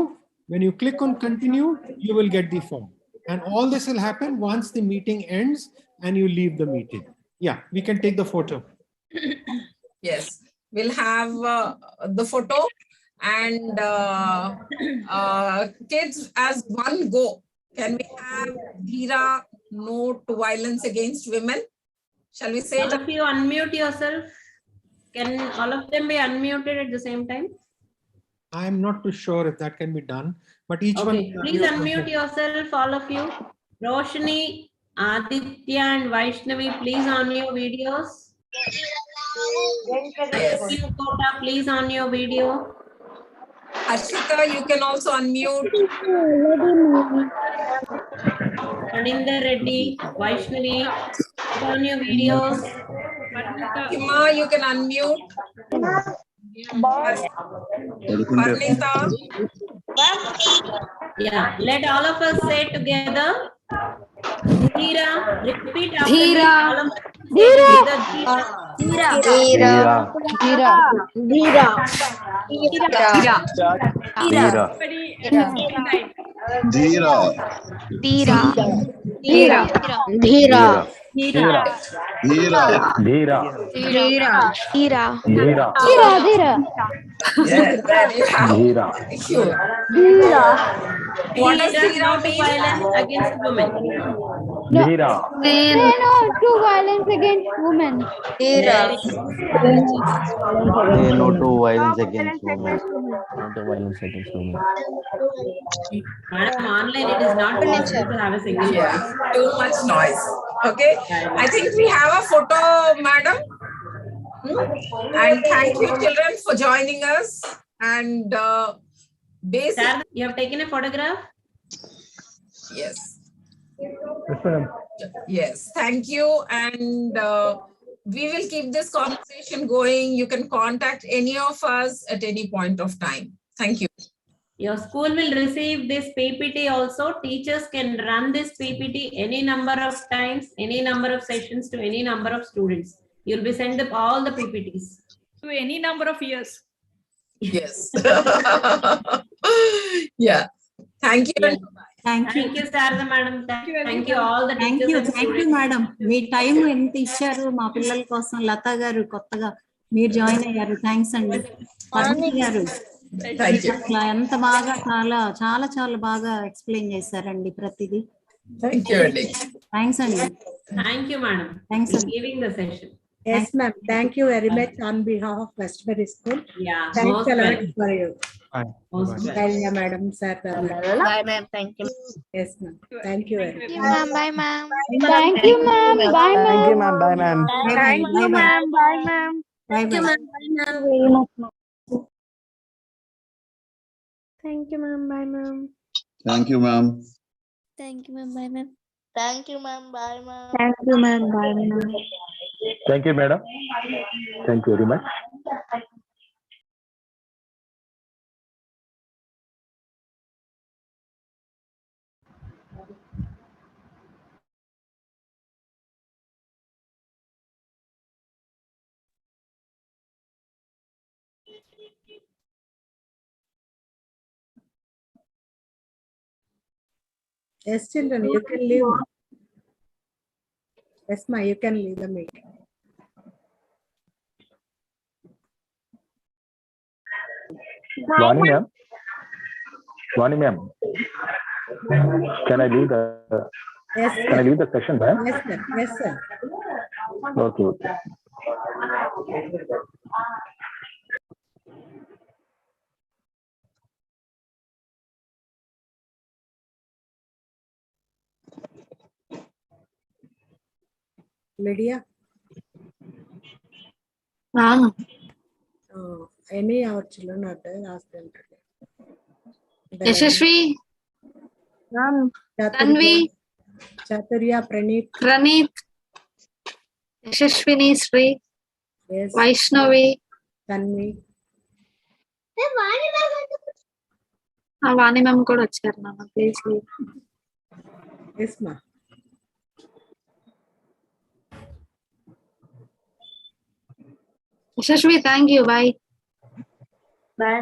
When you click on continue, you will get the form. And all this will happen once the meeting ends and you leave the meeting. Yeah, we can take the photo. Yes, we'll have the photo and kids as one go. Can we have DHEERA no to violence against women? Shall we say all of you unmute yourself? Can all of them be unmuted at the same time? I'm not too sure if that can be done, but each one. Please unmute yourself, all of you. Roshni, Aditya and Vaishnavi, please on your videos. Kota, please on your video. Harshita, you can also unmute. Aninder Reddy, Vaishnavi, on your videos. Hima, you can unmute. Parnita. Yeah, let all of us say together. DHEERA. Repeat after me. DHEERA. All of us say together. DHEERA. Dheera. Dheera. Dheera. Dheera. Dheera. Dheera. Dheera. Yes, very happy. Thank you. Dheera. What does DHEERA. DHEERA No to mean? violence against women. Say no to violence against women. Very good. Say no to violence No against violence women. against women. No to violence against women. Madam, online it is not possible to have a single Yeah, voice. too much noise. Okay, I think we have a photo, madam. And thank you, children, for joining us. And basic. Sir, you have taken a photograph? Yes. Yes, madam. Yes, thank you. And we will keep this conversation going. You can contact any of us at any point of time. Thank you. Your school will receive this PPT also. Teachers can run this PPT any number of times, any number of sessions to any number of students. You'll be sent up all the PPTs. To any number of years. Yes. Yeah. Thank you. Yeah. Thank you. Thank you, Sarada madam. Thank you all the Thank teachers you. and Thank you, students. madam. Me time ఎంత ఇచ్చారు మా పిల్లల కోసం. లత గారు కొత్తగా మీరు join అయ్యారు. Thanks అండి. పద్మిని గారు అట్లా ఎంత బాగా చాలా చాలా బాగా ఎక్స్ప్లెయిన్ చేశారండి ప్రతిదీ. Thank you, Andy. థ్యాంక్స్ అండి. Thank you, madam. Thanks, for giving the session. Yes, ma'am. Thank you very much on behalf of Westbury School. Yeah, Thanks most a lot welcome. for you. Most welcome. Kalya madam, sir. Bye, ma'am. Thank you. Yes, ma'am. Thank you very much. Bye, ma'am. Thank you, ma'am. Bye, ma'am. Thank you, ma'am. Bye, ma'am. Thank you, ma'am. Bye, ma'am. Thank you, ma'am. Bye, ma'am. Very much, ma'am. Thank you, ma'am. Bye, ma'am. Thank you, ma'am. Thank you, ma'am. Bye, ma'am. Thank you, ma'am. Bye, ma'am. Thank you, ma'am. Bye, ma'am. Thank you, madam. Thank you very much. Yes, children, you can leave. Yes, ma, you can leave the meeting. Vani ma'am. Vani ma'am. Can I leave the? Yes, Can I leave the session, ma'am? Yes, sir. Yes, sir. Okay. Okay. Lydia. Any our children are there? Ask them today. Yashashvi. Tanvi. Chaturya, Praneeth. Yashashwini, Sri. Yes. Vaishnavi. Tanvi. Vani ma'am కూడా వచ్చారు నాన్న please. Yes, ma. Yashasvi thank you. Bye. Bye.